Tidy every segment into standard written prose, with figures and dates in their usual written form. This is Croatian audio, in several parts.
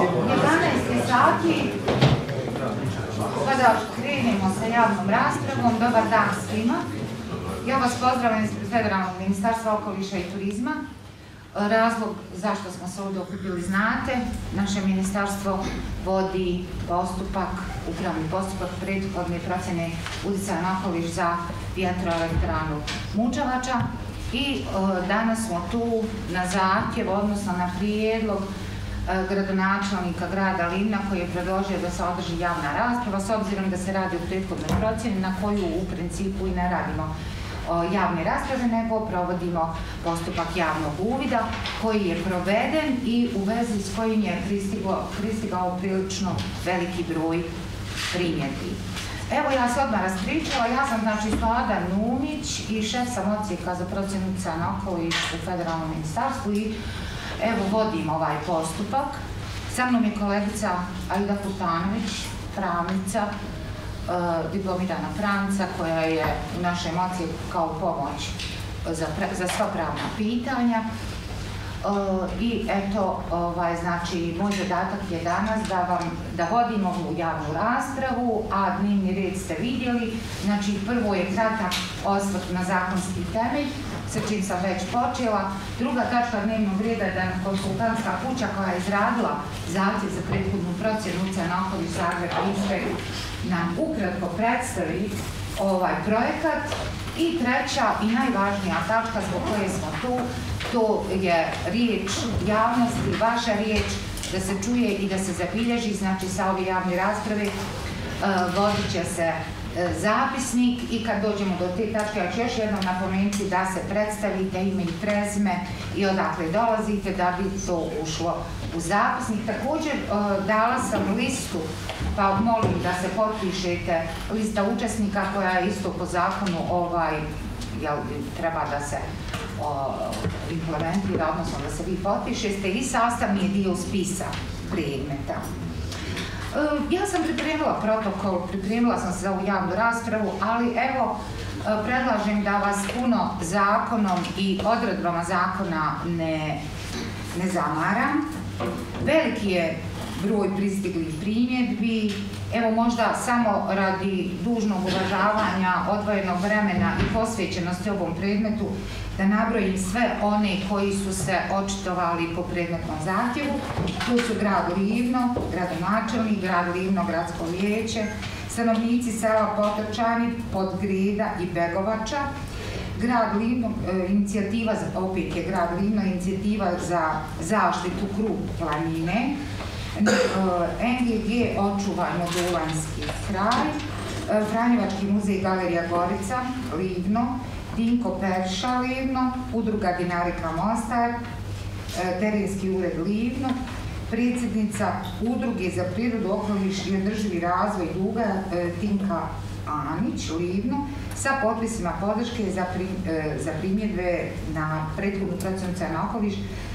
11 sati, kada krenemo sa javnom raspravom. Dobar dan svima. Ja vas pozdravljam ispred Federalnog ministarstva okoliša i turizma. Razlog zašto smo se ovdje okupili znate, naše ministarstvo vodi postupak, upravni postupak prethodne procjene utjecaja na okoliš za vjetroelektranu Mučevača i danas smo tu na zahtjev, odnosno na prijedlog gradonačelnika grada Livna koji je predložio da se održi javna rasprava, s obzirom da se radi o prethodnoj procjeni na koju u principu i ne radimo javne rasprave, nego provodimo postupak javnog uvida koji je proveden i u vezi s kojim je pristigao prilično veliki broj primjedbi. Evo, ja se odmah raspričala, ja sam znači Slada Numić i šef sam odsjeka za procjenu utjecaja na okoliš u Federalnom ministarstvu i evo vodim ovaj postupak. Sa mnom je kolegica Aida Futanović, pravnica, diplomirana pravnica koja je u našem odsjeku kao pomoć za sva pravna pitanja. I eto, znači, moj zadatak je danas da vodimo ovu javnu raspravu, a dnevni red ste vidjeli. Znači, prvo je kratak osvrt na zakonski temelj, sa čim sam već počela. Druga tačka dnevnog reda je da konsultantska kuća koja je izradila zahtjev za prethodnu procjenu utjecaja na okoliš Zagreb Inspekt nam ukratko predstavi ovaj projekat. I treća i najvažnija tačka zbog koje smo tu, to je riječ javnosti, vaša riječ, da se čuje i da se zabilježi. Znači, sa ove javne rasprave vodit će se zapisnik i kad dođemo do te tačke, ja ću još jednom napomenuti da se predstavite ime i prezime i odakle dolazite da bi to ušlo u zapisnik. Također dala sam listu, pa molim da se potpišete, lista učesnika koja je isto po zakonu treba da se implementira, odnosno da se vi potpišete i sastavni je dio spisa predmeta. Ja sam pripremila protokol, pripremila sam se za ovu javnu raspravu, ali evo, predlažem da vas puno zakonom i odredbama zakona ne zamaram. Veliki je broj pristiglih primjedbi, evo možda samo radi dužnog uvažavanja, odvojenog vremena i posvećenosti ovom predmetu, da nabrojim sve one koji su se očitovali po predmetnom zahtjevu. Tu su grad Livno, gradonačelnik, grad Livno, gradsko vijeće, stanovnici sela Potočani, Podgreda i Begovača, grad Livno, inicijativa, opet je grad Livno, inicijativa za zaštitu Krug planine, NGG Očuvajmo Dulanski kraj, Franjevački muzej Galerija Gorica, Livno, Dinko Perša Livno, Udruga Dinarika Mostar, Terenski ured Livno, predsjednica Udruge za prirodu, okoliš i održivi razvoj Duga Tinka Anić Livno, sa potpisima podrške za primjedbe na prethodnu procjenu utjecaja na okoliš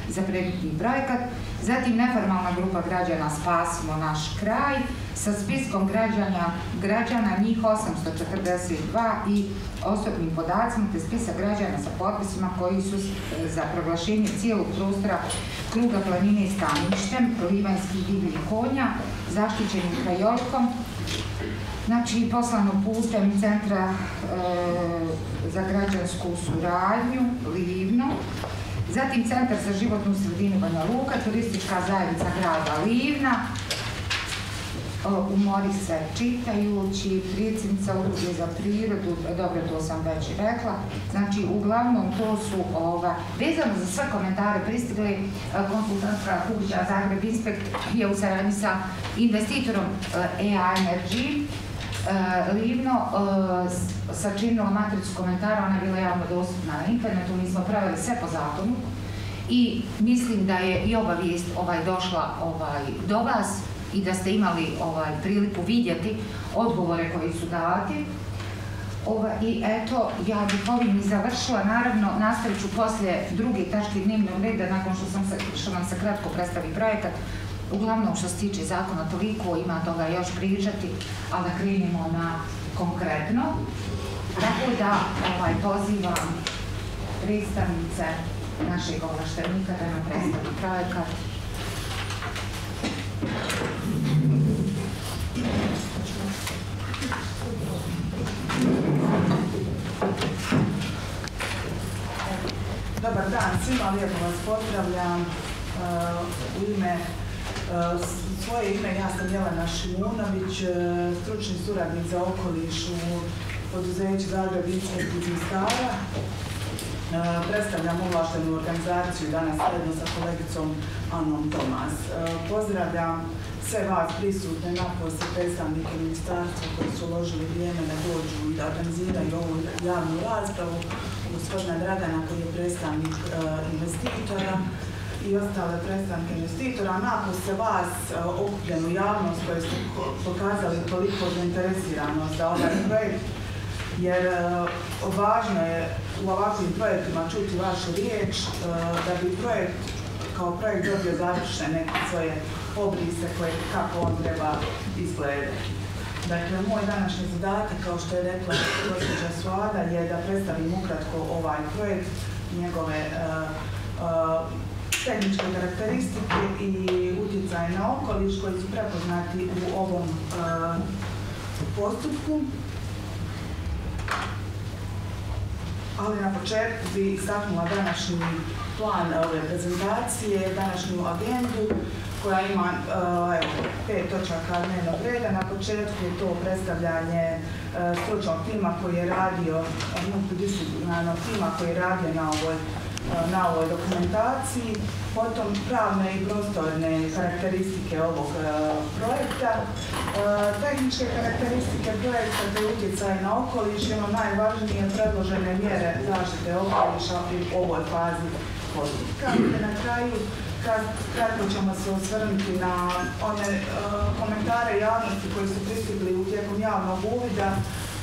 za predmetni projekat. Zatim neformalna grupa građana Spasimo naš kraj sa spiskom građana, njih 842 i osobnim podacima, te spisak građana sa potpisima koji su za proglašenje cijelog prostora Kruga planine staništem livanjskih divljih konja, zaštićenim krajoljkom. Znači, poslano putem Centra za građansku suradnju Livno, zatim Centar za životnu sredinu Banja Luka, turistička zajednica grada Livna, umori se čitajući, predsjednica Udruge za prirodu, dobro, to sam već rekla. Znači, uglavnom to su, vezano za sve komentare pristigli, konsultantska kuća Zagreb Inspekt je u saradnji sa investitorom EA Energy Livno sačinila matricu komentara, ona je bila javno dostupna na internetu, mi smo pravili sve po zakonu i mislim da je i obavijest došla do vas i da ste imali priliku vidjeti odgovore koji su dati. I eto, ja bih ovim i završila. Naravno, nastavit ću poslije druge tačke dnevnog reda, nakon što nam se kratko predstavi projekat. Uglavnom, što se tiče zakona, toliko ima toga još pričati, ali da krenemo na konkretno. Tako da pozivam predstavnice našeg ovlaštenika da nam predstavi projekat. Dobar dan svima, lijepo vas pozdravljam. Svoje ime, ja sam Jelena Šimunović, stručni suradnik za okoliš u poduzeću Zagreb Inspekt iz Mostara. Predstavljam ovlaštenu organizaciju danas zajedno sa kolegicom Anom Tomas. Pozdravljam sve vas prisutne, napose predstavnike ministarstva koji su uložili vrijeme da dođu i da organiziraju ovu javnu raspravu, gospodina Dragana koji je predstavnik investitora i ostale predstavnike investitora, napose vas, okupljenu javnost koji su pokazali toliko zainteresiranost za ovaj projekt, jer važno je u ovakvim projektima čuti vašu riječ da bi projekt kao projekt dobio završene neke svoje obrise kako on treba izgledati. Dakle, moj današnji zadatak, kao što je rekla gospođa Suada, je da predstavim ukratko ovaj projekt, njegove tehničke karakteristike i utjecaj na okoliš koji su prepoznati u ovom postupku. Ali na početku bi istaknula današnji plan ove prezentacije, današnju agendu koja ima 5 točaka dnevnog reda. Na početku je to predstavljanje stručnog tima koji je radio, multidisciplinarnog tima koji je radio na ovoj dokumentaciji, potom pravne i prostorne karakteristike ovog projekta, tehničke karakteristike projekta te utjecaj na okoliš i ono najvažnije predložene mjere zaštite okoliša u ovoj fazi postupka. Na kraju kratko ćemo se osvrnuti na one komentare javnosti koji su pristigli tijekom javnog uvida,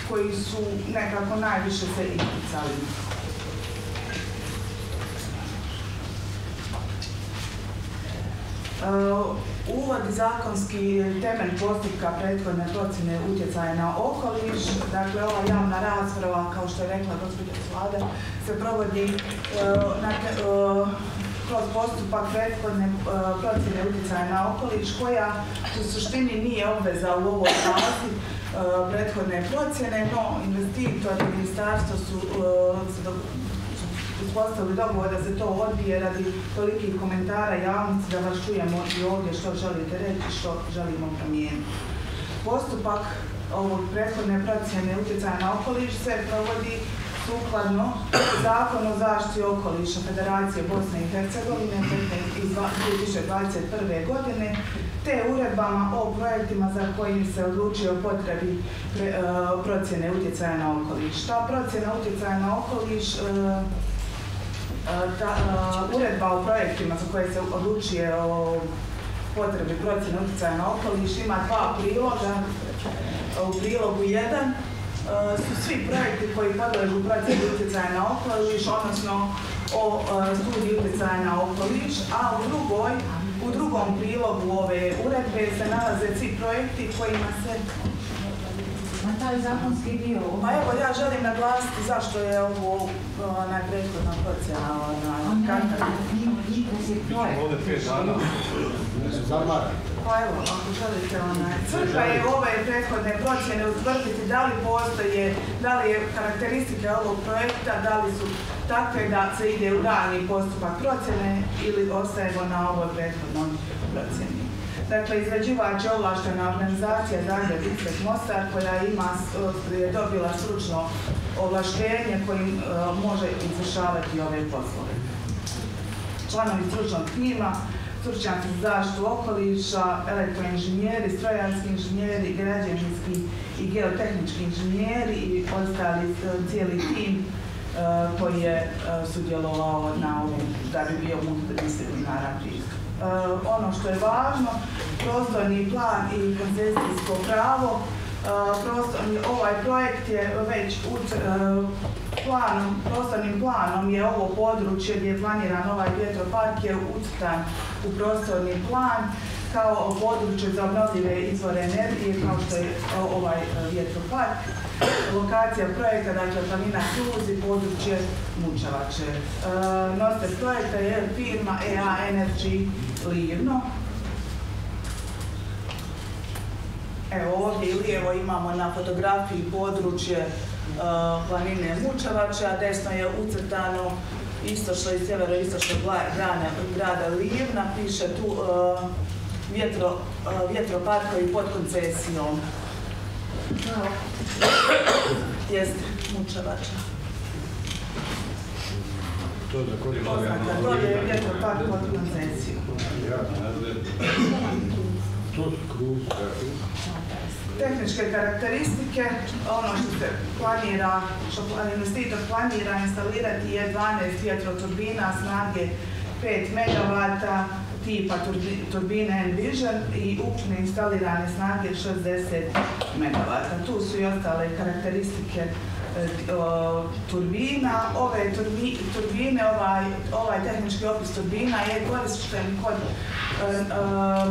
koji su nekako najviše se isticali. Uvod i zakonski temelj postupka prethodne procjene utjecaja na okoliš. Dakle, ova javna rasprava, kao što je rekla gospođa Suada, se provodi kroz postupak prethodne procjene utjecaja na okoliš, koja u suštini nije obveza u ovoj fazi prethodne procjene, no investitor i ministarstvo su uspostavili dogovor da se to odbije radi tolikih komentara javnosti, da vas čujemo i ovdje što želite reći, što želimo promijeniti. Postupak ovog prethodne procjene utjecaja na okoliš se provodi sukladno Zakonu o zaštiti okoliša Federacije Bosne i Hercegovine iz 2021. godine, te uredbama o projektima za kojim se odlučuje o potrebi procjene utjecaja na okoliš. Ta procjena utjecaja na okoliš, uredba o projektima za koje se odlučuje o potrebi procjene utjecaja na okoliš ima 2 priloga. U prilogu 1 su svi projekti koji podležu procjeni utjecaja na okoliš, odnosno o studiji utjecaja na okoliš, a u drugom prilogu ove uredbe se nalaze svi projekti kojima se... Na taj zakonski dio... Pa evo, ja želim naglasiti zašto je ovo najprethodna procjena karta. Ovdje 5 dana. Pa evo, ako želite, svrha je ove prethodne procjene utvrditi da li je karakteristike ovog projekta, da li su takve da se ide u daljnji postupak procjene ili ostajemo na ovoj prethodnoj procjeni. Dakle, izrađivač je ovlaštena organizacija Zagreb Inspekt Mostar koja je dobila stručno ovlaštenje kojim može izvršavati ove poslove. Članovi stručnog tima, stručnjaci za zaštitu okoliša, elektroinženjeri, strojarski inženjeri, građevinski i geotehnički inženjeri i ostali cijeli tim koji je sudjelovao na ovom da bi bio multidisciplinaran pristup. Ono što je važno, prostorni plan i koncesijsko pravo. Ovaj projekt je već prostornim planom je ovo područje gdje je planiran ovaj vjetropark je ucrtan u prostorni plan kao područje za obnovljive izvore energije kao što je ovaj vjetropark. Lokacija projekta, dakle planina Kluzi, područje Mučevače. Nositelj projekta je firma EA Energy Livno. Evo ovdje i lijevo imamo na fotografiji područje planine Mučevače, a desno je ucrtano istočno i sjeveroistočno grada Livna, piše tu vjetroparkovi pod koncesijom. Jeste, Mučevača. To je vjetropark pod koncesijom. Tehničke karakteristike, ono što se planira, što investitor planira instalirati je 12 vjetroturbina snage 5 MW tipa turbine Envision i ukupne instalirane snage 60 MW. Tu su i ostale karakteristike turbina. Ove turbine, ovaj tehnički opis turbina je korišten kod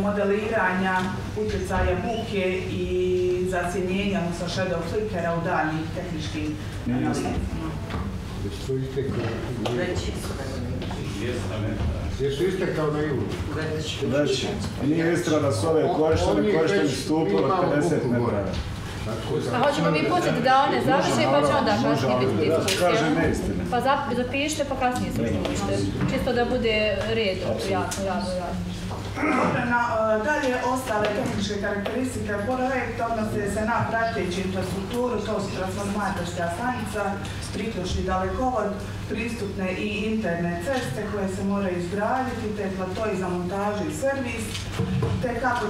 modeliranja utjecaja buke i zasjenjenja, odnosno shadow flickera u daljnjim tehničkim analizama. Jesu istekao na julu? Već, nije istrana s ove korišteni stupilo 50 metara. A hoćemo mi pustiti da one završe pa će onda kasnije biti diskusija. Kaže neistine. Pa zapišite pa kasnije se uključite. Čisto da bude red, jako. Dalje, ostale tehničke karakteristike projekta odnose se na prateću infrastrukturu, to su transformatorska stanica, priključni dalekovod, pristupne i interne ceste koje se moraju izgraditi, te platoi za montažu i servis, te kako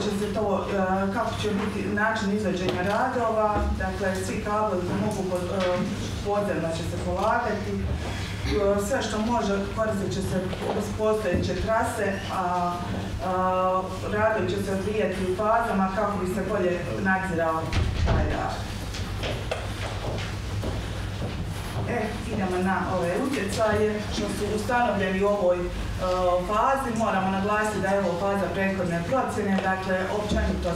će biti način izvođenja radova, dakle svi kablovi koji mogu podzemno će se polagati, sve što može koristit će se uz postojeće trase, a radovi će se odvijati u fazama kako bi se bolje nadzirao taj rad. Idemo na ove utjecaje što su ustanovljeni u ovoj fazi. Moramo naglasiti da je ovo faza prethodne procjene, dakle općenito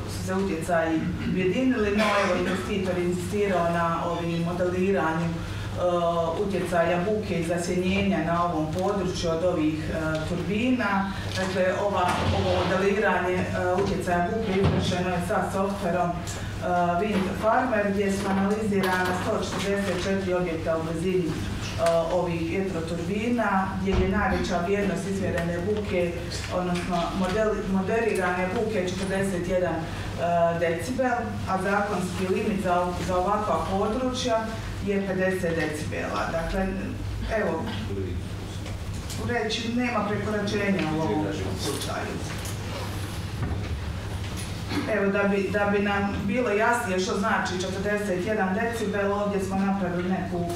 su se utjecaji ujedinili, no evo investitor insistirao na ovim modeliranju utjecaja buke i zasjenjenja na ovom području od ovih turbina. Dakle, ovo modeliranje utjecaja buke izvršeno je sa softverom Wind Farmer, gdje su analizirana 144 objekta u blizini ovih vjetroturbina, gdje je najveća vrijednost izmjerene buke, odnosno moderirane buke 41 decibel, a zakonski limit za ovakva područja je 50 decibela. Dakle, evo, reći nema prekoračenja u ovom slučaju. Evo, da bi nam bilo jasnije što znači 41 decibel, ovdje smo napravili neku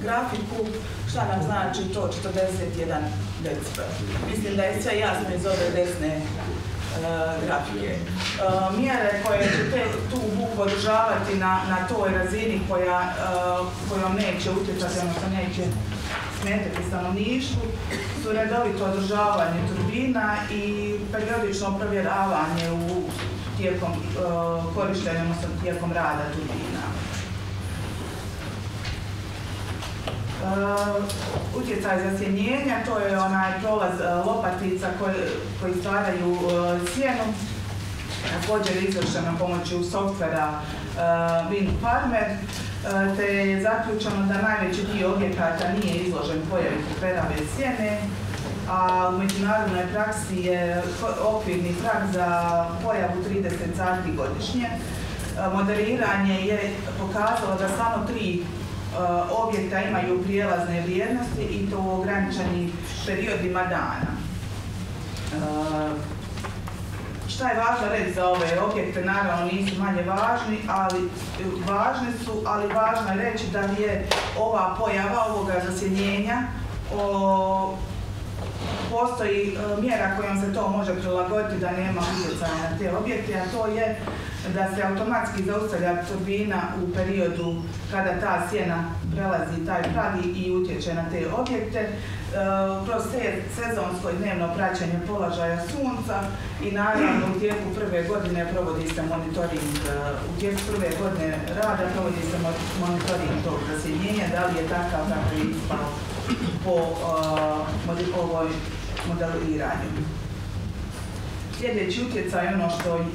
grafiku, šta nam znači to 41 decibel. Mislim da je sve jasno iz ove desne grafike. Mjere koje će tu buku održavati na toj razini kojom neće utjecati, odnosno neće smetati stanovništvu, su redovito održavanje turbina i periodično provjeravanje tijekom korištenja, odnosno tijekom rada turbina. Utjecaj zasjenjenja, to je onaj prolaz lopatica koji stvaraju sjenu. Također je izvršeno pomoću softvera Wind Farmer, te je zaključeno da najveći dio objekata nije izložen pojavi perave sjene, a u međunarodnoj praksi je okvirni prag za pojavu 30 sati godišnje. Moderiranje je pokazalo da samo 3 objekta imaju prijelazne vrijednosti i to u ograničenim periodima dana. Šta je važno reći za ove objekte? Naravno nisu manje važni, važni su, ali važno je reći da je ova pojava ovoga zasjenjenja, postoji mjera kojom se to može prilagoditi da nema utjecaja na te objekte, a to je da se automatski zaustavlja turbina u periodu kada ta sjena prelazi taj prag i utječe na te objekte. Kroz sezonsko i dnevno praćenje položaja sunca i naravno u tijeku prve godine provodi se monitoring, u tijeku prve godine rada provodi se monitoring tog zasjenjenja, da li je takav kako je ispao po ovoj modeliranju. Sljedeći utjecaj, ono što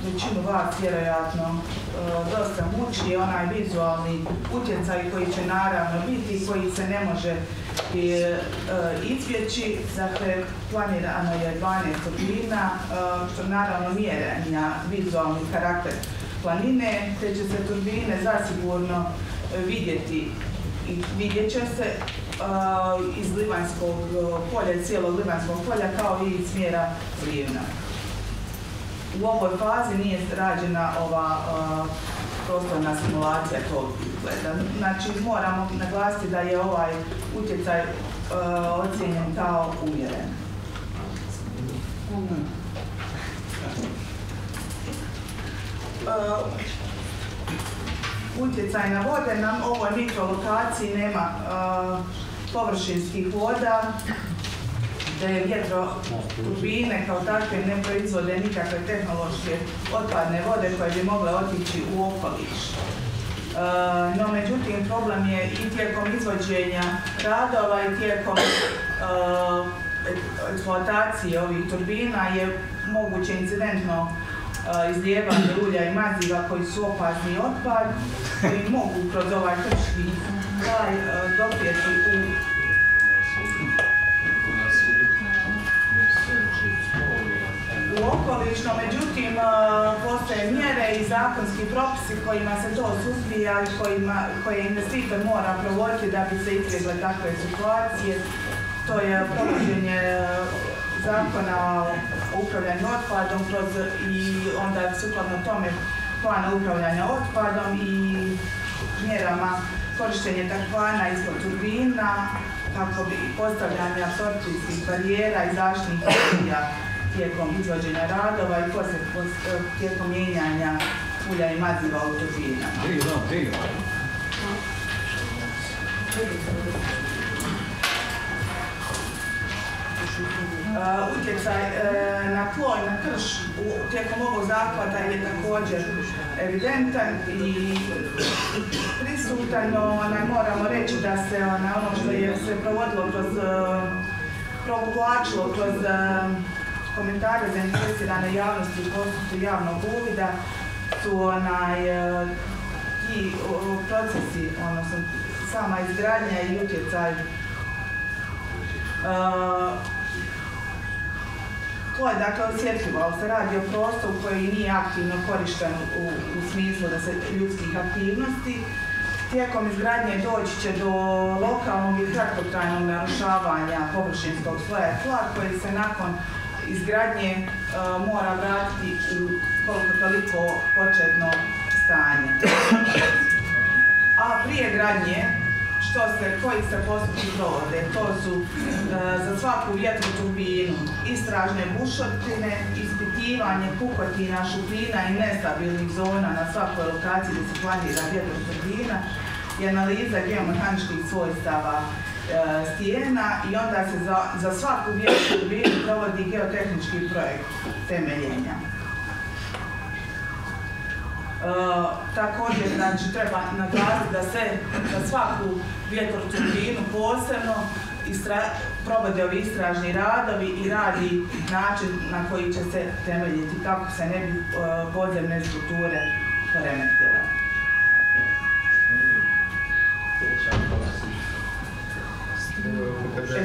većinu vas vjerojatno dosta muči, je onaj vizualni utjecaj koji će naravno biti, koji se ne može izbjeći. Dakle, planirano je 12 turbina, što naravno mijenja vizualni karakter planine, te će se turbine zasigurno vidjeti i vidjet će se iz Livanjskog polja, cijelog Livanjskog polja, kao i iz smjera Livna. U ovoj fazi nije rađena ova prostorna simulacija tog izgleda. Znači, moramo naglasiti da je ovaj utjecaj ocijenjen kao umjeren. Utjecaj na vode, na ovoj mikrolokaciji nema površinskih voda, da je vjetroturbine kao takve ne proizvode nikakve tehnološke otpadne vode koje bi mogle otići u okoliš. No, međutim, problem je i tijekom izvođenja radova i tijekom eksploatacije ovih turbina je moguće incidentno izlijevanje ulja i maziva koji su opasni otpad, koji mogu kroz ovaj krški kraj doprijeti u okoliš, no međutim postoje mjere i zakonski propisi kojima se to suzbija i koje investitor mora provoditi da bi se izbjegle takve situacije. To je provođenje zakona o upravljanju otpadom i onda sukladno tome plana upravljanja otpadom i mjerama korištenje takvana ispod turbina, kako bi postavljanje apsorpcijskih barijera i zaštitnih polja tijekom izvođenja radova i tijekom mijenjanja ulja i maziva u turbinama. Utjecaj na tlo i na krš tijekom ovog zahvata je također evidentan i prisutan, no moramo reći da se ono što je se provodilo provlačilo kroz komentare zainteresirane javnosti u postupku javnog uvida su ti procesi, odnosno sama izgradnja i utjecaj. To je dakle osjetljivo, ali se radi o prostoru koji nije aktivno korišten u smislu da se ljudskih aktivnosti. Tijekom izgradnje doći će do lokalnog i kratkotrajnog narušavanja površinskog sloja tla koji se nakon izgradnje mora vratiti u koliko toliko početno stanje. A prije gradnje, koji se postupci provode? To su za svaku vjetroturbinu istražne bušotine, ispitivanje pukotina, šupljina i nestabilnih zona na svakoj lokaciji gdje se planira vjetroturbina i analiza geomehaničkih svojstava stijena i onda se za svaku vjetroturbinu provodi geotehnički projekt temeljenja. Također, znači, treba naglasiti da se za svaku vjetroturbinu posebno provode ovi istražni radovi i radi način na koji će se temeljiti kako se ne bi podzemne strukture poremetile.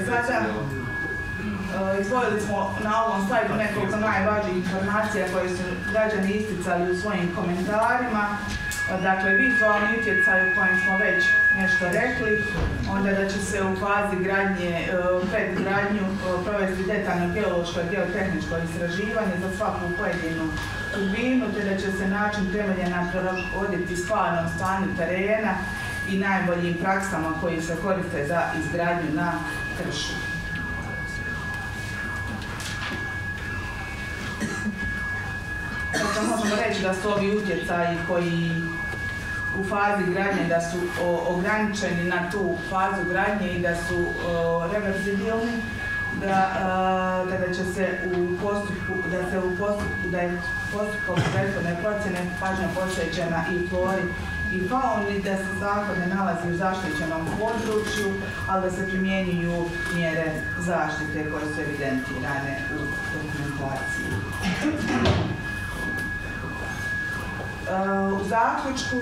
Sada izdvojili smo na ovom slajdu nekoliko najvažnijih informacija koje su građani isticali u svojim komentarima. Dakle, vizualni utjecaj u kojem smo već nešto rekli, onda da će se u fazi gradnje, pred gradnju provesti detaljno geološko i geotehničko istraživanje za svaku pojedinu turbinu, te da će se način temeljena prilagoditi stvarnom stanju terena i najboljim praksama koji se koriste za izgradnju na kršu. Dakle, možemo reći da su ovi utjecaji koji u fazi gradnje da su ograničeni na tu fazu gradnje i da su reverzibilni, da će se u postupku prethodne procjene pažnja posvećena i flori i fauni, da se zakon ne nalazi u zaštićenom području, ali da se primjenjuju mjere zaštite koje su evidentirane u dokumentaciji. U zaključku,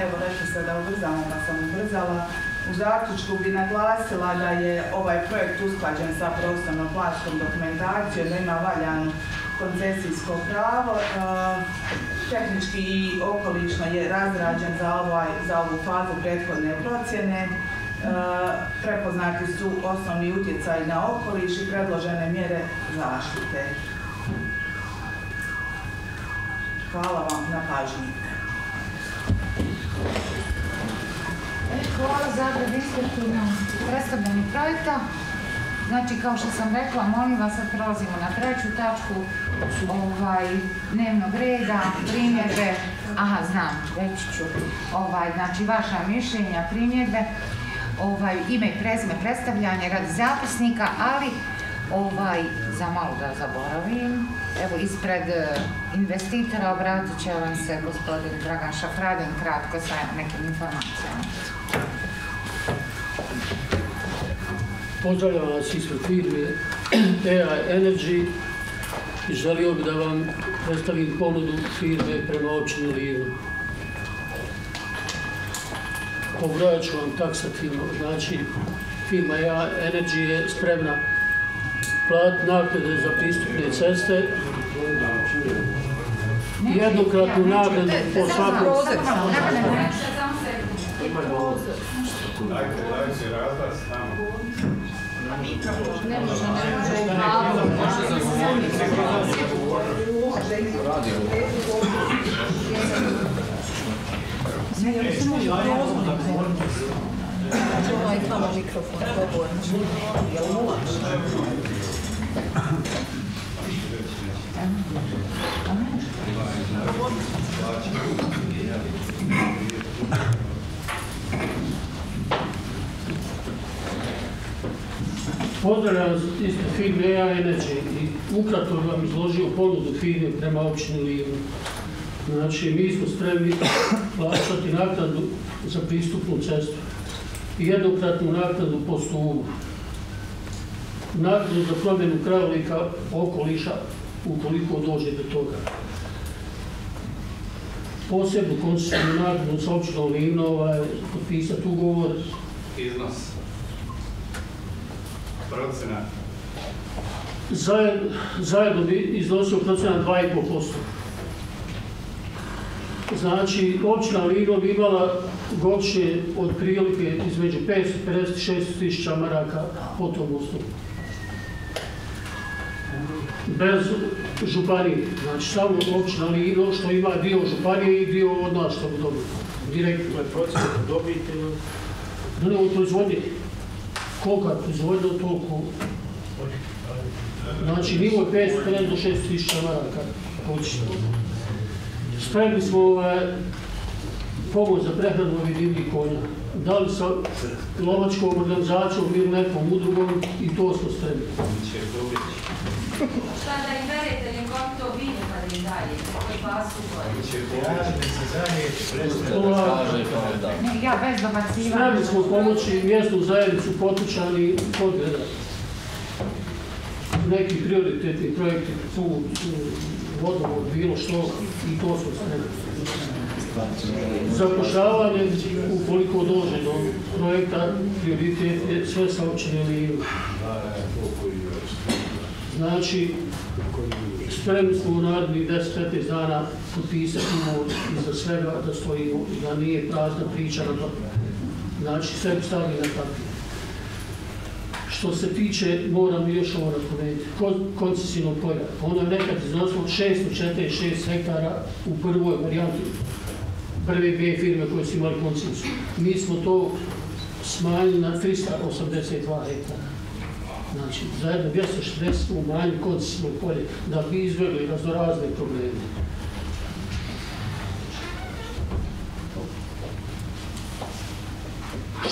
evo rekli ste da ubrzamo, pa sam ubrzala, u zaključku bi naglasila da je ovaj projekt usklađen sa prostorno-planskom dokumentacijom, da ima valjano koncesijsko pravo, tehnički i okolišno je razrađen za ovu fazu prethodne procjene, prepoznati su osnovni utjecaj na okoliš i predložene mjere zaštite. Hvala vam na pažnji. Hvala Zagreb inspektoru na predstavljanju projekta. Znači, kao što sam rekla, molim vas, sad prelazimo na treću tačku dnevnog reda, primjedbe, reći ću, znači vaša mišljenja, primjedbe, ime i prezime predstavljanja radi zapisnika, ali za malo da zaboravim, evo ispred investitora obratit će vam se gospodin Dragan Šafradin kratko sa nekim informacijama. Pozdravljam vas ispred firme AI Energy i želio bih da vam predstavim ponudu firme prema općini Livno. Pobrojat ću vam taksativno, znači firma AI Energy je spremna platiti naknade za pristupne ceste, jednokratnu naknadu po svakom... Ne Pozdravljam ispred firme AI Energy i ukratko vam izložio ponudu firme prema općini Livno. Znači, mi smo spremni plaćati naknadu za pristupnu cestu i jednokratnu naknadu po stubu. Naknadu za promjenu krajolika okoliša ukoliko dođe do toga. Posebnu koncesijsku naknadu s općinom Livno potpisati ugovor. Iznos. Procena. Zajedno bi iznosio procena 2,5%. Znači, općina Livno bi imala godišnje otprilike između 550 i 600 tisuća maraka po tom osnovu. Bez županije. Znači, samo općina Livno što ima dio županije i dio od nas što bi dobili. Direktno. To je procena dobiti? Ne, od proizvodnje. Kolika je proizvodnja, toliko. Znači, nivo je 550 do 600 tisuća maraka godišnje. Spremni smo pomoć za prehranu ovih divljih konja. Da li sa lovačkom organizacijom ili nekom udrugom i to smo spremni. Šta da im verete, ili kom to vide kada im daje? Koji pasu Ja bez dobacivanja. Spremni smo pomoći mjesnu zajednicu Potučani i Podgreda. Neki prioritetni projekti, put, vodovod, bilo što, i to smo spremni. Zapošljavanje, ukoliko dođe do projekta, prioritet je sve sa općine Livno. Znači, spremni smo u narednih 10-15 dana potpisati ugovor iza svega da stojimo i da nije prazna priča na papir. Znači, sve bi stavili na papir. Što se tiče, moram još ovo napomenuti, koncesijnog polja. Ono je nekad iznosilo 646 hektara u prvoj varijanti, prve dvije firme koje su imali koncesiju. Mi smo to smanjili na 382 hektara. Znači, zajedno 260 umanjili koncesijnog polje da bi izbjegli raznorazne probleme.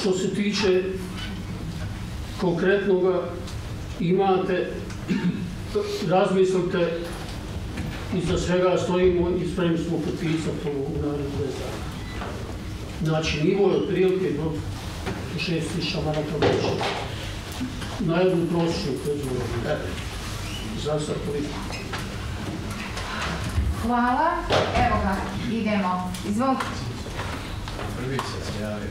Što se tiče konkretnoga, imate, razmislite, iza svega stojimo i spremni smo potpisati u narednih 10 dana. Znači, nivo je otprilike do 6.000 maraka godišnje. Na jednu prosječnu proizvodnju. Za sad toliko. Hvala. Evo ga, idemo. Izvolite. Prvi se javio.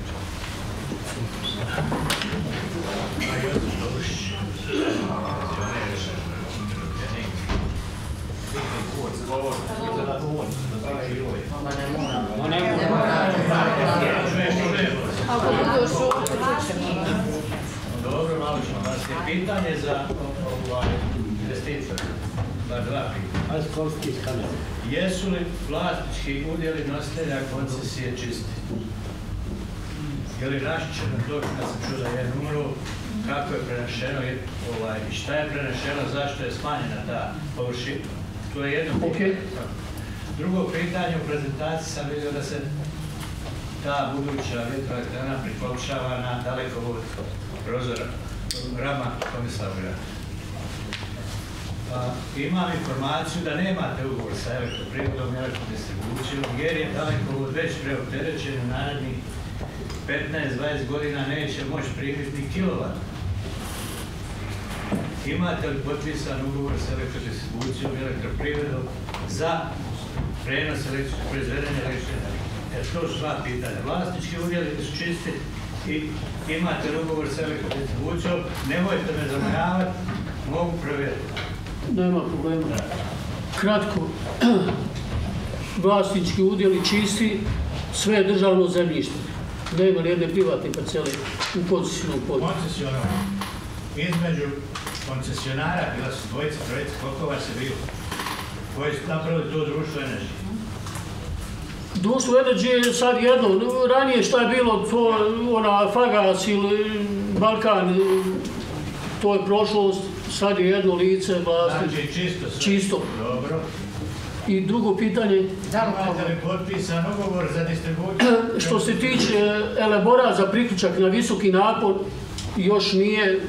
Dobro, malo ćemo vas je pitanje za investitor. Bar dva pitanja. Jesu li vlasnički udjeli nositelja koncesije čisti? Je li raščićeno to kad sam čuo da je umro, kako je prenešeno i šta je prenešeno, zašto je smanjena ta površina? To je jedno pitanje. Drugo pitanje, u prezentaciji sam vidio da se ta buduća vjetroelektrana prikopčava na dalekovod prozora Rama Tomislavgrad. Imam informaciju da nemate ugovor sa elektroprivredom i elektrodistribucijom jer je dalekovod već preopterećen u narednih 15-20 godina neće moći primiti ni kilovat. Imate li potpisan ugovor sa elektrodistribucijom i elektroprivredom za prenos proizvedene električne energije? To su dva pitanja. Vlasnički udjeli su čisti i imate li ugovor sa elektrodistribucijom? Nemojte me zamajavati, mogu provjeriti. Nema problema. Kratko, vlasnički udjeli čisti, sve je državno zemljište. Nema ni jedne privatne parcele u koncesionom području. Koncesionom. Između koncesionara bila su dvojica, trojica, koliko vas je bilo? Koji su napravili to društvo Energy? Društvo Energy je sad jedno. Ranije šta je bilo, to ona Fagas ili Balkan, to je prošlost. Sad je jedno lice vlasnik. Znači čisto sve? Čisto. Dobro. I drugo pitanje... Imate li potpisan ugovor za distribuciju? Što se tiče elaborat za priključak na visoki napon, još nije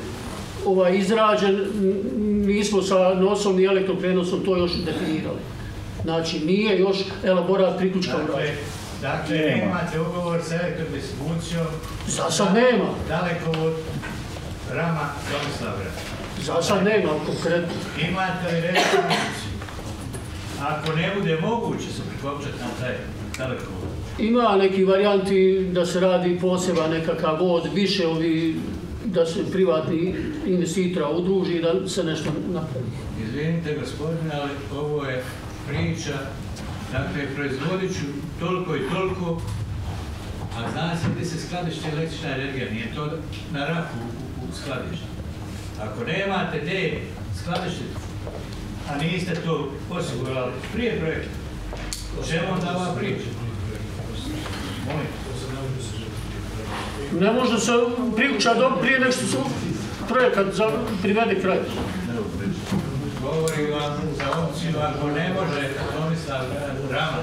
izrađen, nismo sa nosom i elektroprenosom to još definirali. Znači, nije još elaborat priključka urađen. Dakle, nemate ugovor sa elektrodistribucijom? Za sad nema. Dalekovod Rama Tomislavgrad? Za sad nema konkretno. Imate li referenciju? Ako ne bude moguće se prikopčati na taj dalekovod? Ima neki varijanti da se radi poseban nekakav vod, više da se privatni investitora udruži da se nešto napravi. Izvinite gospodine, ali ovo je priča, dakle proizvodit ću toliko i toliko, a zna se gdje se skladišti električna energija, nije to na rafu u skladištu. Ako nemate gdje skladištiti, a niste to osigurali prije projekta, o čemu onda ova priča? Ne može se priključati prije nego što se projekat privede kraj. Govorim vam za opciju, ako ne može Tomislav Rama,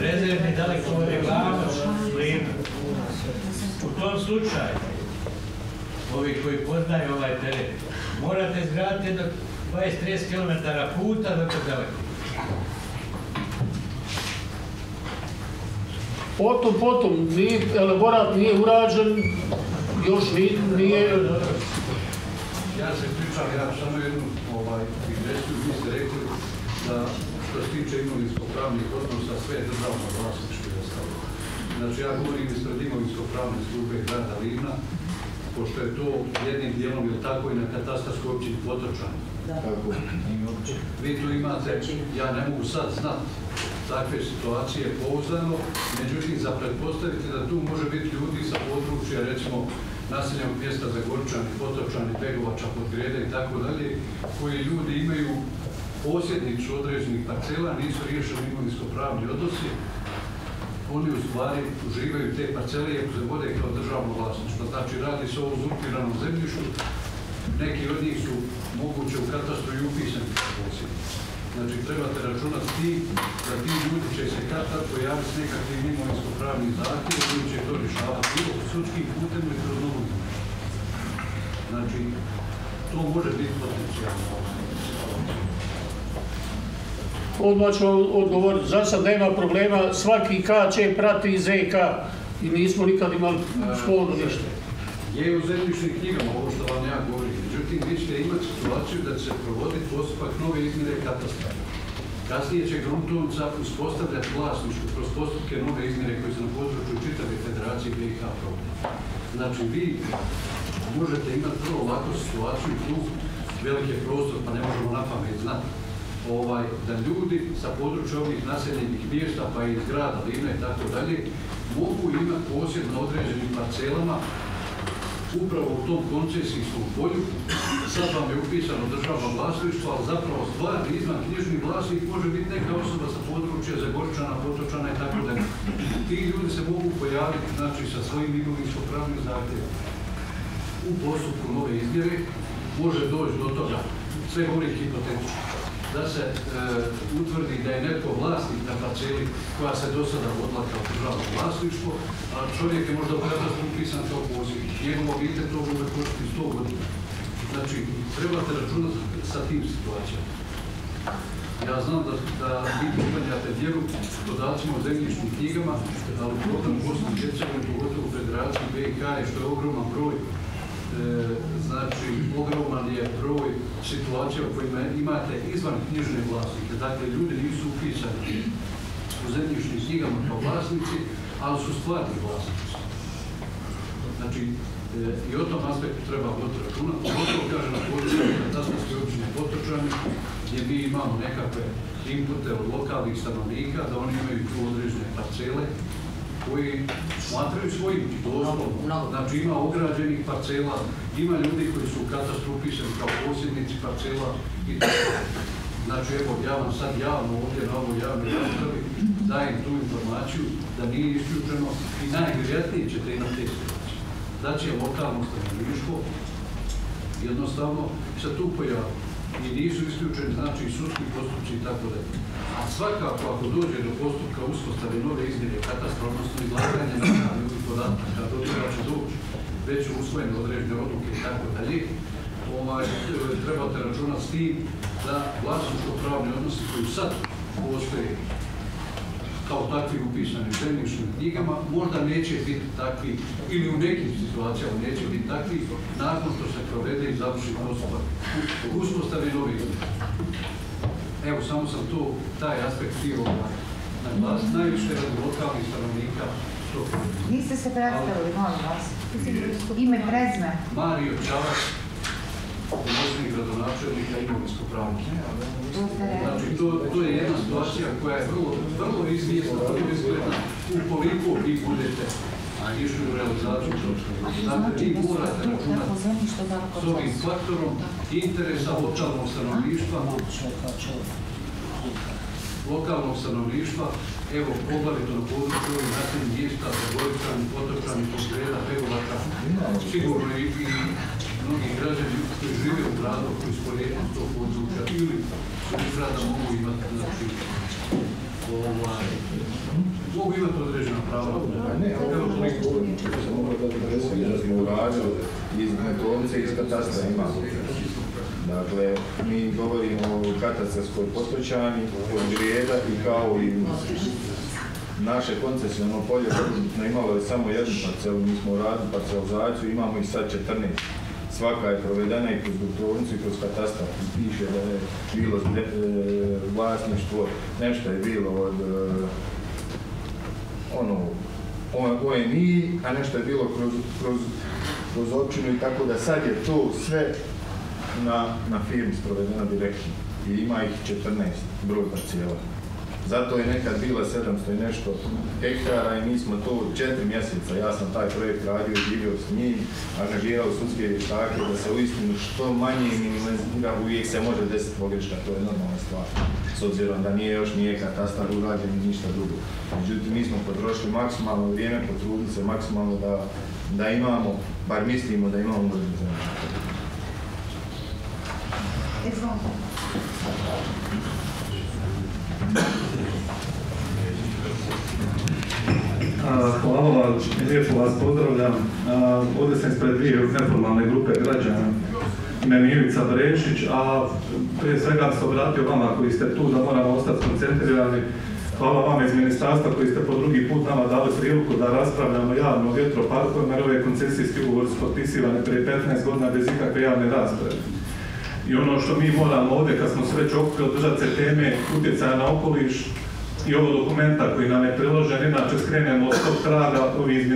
rezervni dalekovod je Glavoč, Livno. U tom slučaju, ovi koji poznaju ovaj teren, morate izgraditi jedno 20-30 km puta do tog dalekovod. Potom, elaborat nije urađen, još nije... Ja se pričam, ja samo jednu digresiju, vi ste rekli da što se tiče imovinsko-pravnih odnosa sve je državno vlasništvo i ostalo. Znači ja govorim ispred imovinsko-pravne službe grada Livna, pošto je to jednim dijelom ili tako i na katastarskoj općini Potočani. Vi tu imate, ja ne mogu sad znati takve situacije pouzdano, međutim za pretpostaviti da tu može biti ljudi sa područja, recimo naseljenog mjesta Zagorčani, Potočani, Begovača, Podgrede i tako dalje, koji ljudi imaju posjednicu određenih parcela, nisu riješeni imovinsko-pravni odnosi, oni u stvari uživaju te parcele i se vode kao državno vlasništvo. Znači radi se o uzurpiranom zemljištu, neki od njih su moguće u katastru i upisani posjednici. Znači trebate računati da ti ljudi će se kad pojaviti s nekakvim imovinsko-pravnim zahtjevom koji će to rješavati bilo sudskim putem ili kroz novu. Znači, to može biti potencijalno. odmah ću vam odgovoriti. Za sad nema problema, svaki KČ prati ZK i nismo nikad imali sporno ništa. Je u zemljišnim knjigama ovo što vam ja govorim, međutim vi ćete imati situaciju da će se provoditi postupak nove izmjere katastra. Kasnije će gruntovnica uspostavljati vlasništvo kroz postupke nove izmjere koje su na području čitave federacije BiH provode. Znači vi možete imati vrlo lako situaciju tu, velike prostor, pa ne možemo na pamet znati, da ljudi sa područja ovih naseljenih mjesta, pa i iz grada, Livna i tako dalje, mogu imati posjed na određenim parcelama upravo u tom koncesijskom polju. Sad vam je upisano državno vlasništvo, ali zapravo stvarni izvanknjižni vlasnik može biti neka osoba sa područja Zagorčana, Potočana i tako dalje. Ti ljudi se mogu pojaviti, znači, sa svojim imovinsko-pravnim zahtjevima. U postupku nove izmjere može doći do toga, sve govorim hipotetično, da se utvrdi da je netko vlasnik na parceli koja se do sada vodila kao državno vlasništvo, a čovjek je možda u katastru upisan kao posjednik. Njegov obitelj to može koštiti 100 godina. Znači, trebate računati sa tim situacijama. Ja znam da vi pripadnjate djelu podacima o zemljišnim knjigama, ali problem Bosne i Hercegovine, pogotovo u Federaciji BiH, je što je ogroman broj, znači ogroman je broj situacija u kojima imate izvan knjižne vlasnike. Dakle, ljudi nisu upisani u zemljišnim knjigama kao vlasnici, ali su stvarni vlasnici. Znači, i o tom aspektu treba voditi računa. Pogotovo, kaže, na području katastarske općine Potočani, gdje mi imamo nekakve inpute od lokalnih stanovnika, da oni imaju tu određene parcele koji smatraju svojim doslovno. Znači, ima ograđenih parcela, ima ljudi koji su u katastru upisani kao posjednici parcela i tako. Znači, evo, ja vam sad javno ovdje na ovoj javnoj raspravi dajem tu informaciju da nije isključeno i najvjerojatnije ćete imati te situacije. Da će lokalno stanovništvo jednostavno se tu pojaviti i nisu isključeni, znači, i sudski postupci i tako dalje. A svakako, ako dođe do postupka uspostave nove izmjere katastra, odnosno izlaganja nekakvih podataka, do toga će doći već su usvojene određene odluke i tako dalje, trebate računati s tim da vlasničko-pravni odnosi koji sad postoje kao takvi upisani u zemljišnim knjigama, možda neće biti takvi, ili u nekim situacijama neće biti takvi, nakon što se provede i završi postupak uspostave nove izmjere. Evo, samo sam tu taj aspekt htio naglasiti, najviše radi lokalnih stanovnika. Niste se predstavili, molim vas. Ime, prezime. Mario Čavac, pomoćnik gradonačelnika imovinsko-pravnih. Znači, to je jedna situacija koja je vrlo izvjesna, vrlo izgledna, ukoliko vi budete išli u realizaciju troškova. Dakle, vi morate računati s ovim faktorom interesa lokalnog stanovništva, evo, poglavito na području ovih naseljenih mjesta, Zagorčani, Potočani, Pogleda, Pevolaka, sigurno i mnogi građani koji žive u gradu, koji su porijeklom s tog područja ili su iz grada mogu imati, znači, mogu imati određena prava. Evo toliko. Samo da smo uradili iz gruntovnice i iz katastra imamo. Dakle, mi govorimo o katastarskoj Potočani, od Grijeda i kao i naše koncesiono polje imalo je samo jednu parcelu, mi smo uradili parcelizaciju, imamo ih sad 14. Svaka je provedena i kroz gruntovnicu i kroz katastar. Piše da je bilo vlasništvo, nešto je bilo od OMI, a nešto je bilo kroz općinu i tako da sad je to sve na firmi sprovedeno direktno i ima ih 14 broj parcijela. Zato je nekad bila 700 i nešto hektara i mi smo to 4 mjeseca, ja sam taj projekt radio i živio s njim, angažirao sudske vještake da se uistinu što manje minimalizira, uvijek se može desiti pogreška, to je normalna stvar. S obzirom da nije katastar urađen i ništa drugo. Međutim, mi smo potrošili maksimalno vrijeme, potrudili se maksimalno da imamo, bar mislimo da imamo uređen zemlju. Hvala vam, lijepo vas pozdravljam. Ovdje sam ispred dvije neformalne grupe građana. ime je Ivica Brešić, a prije svega se obratio vama koji ste tu da moramo ostati koncentrirani. Hvala vama iz ministarstva koji ste po drugi put nama dali priliku da raspravljamo javno o vjetroparkovima, jer ove koncesijski ugovori su potpisivane prije 15 godina bez ikakve javne rasprave. I ono što mi moramo ovdje, kad smo se već okupili, držati se teme utjecaja na okoliš i ovo dokumenta koji nam je priložen, inače skrenemo od tog traga, ovi iz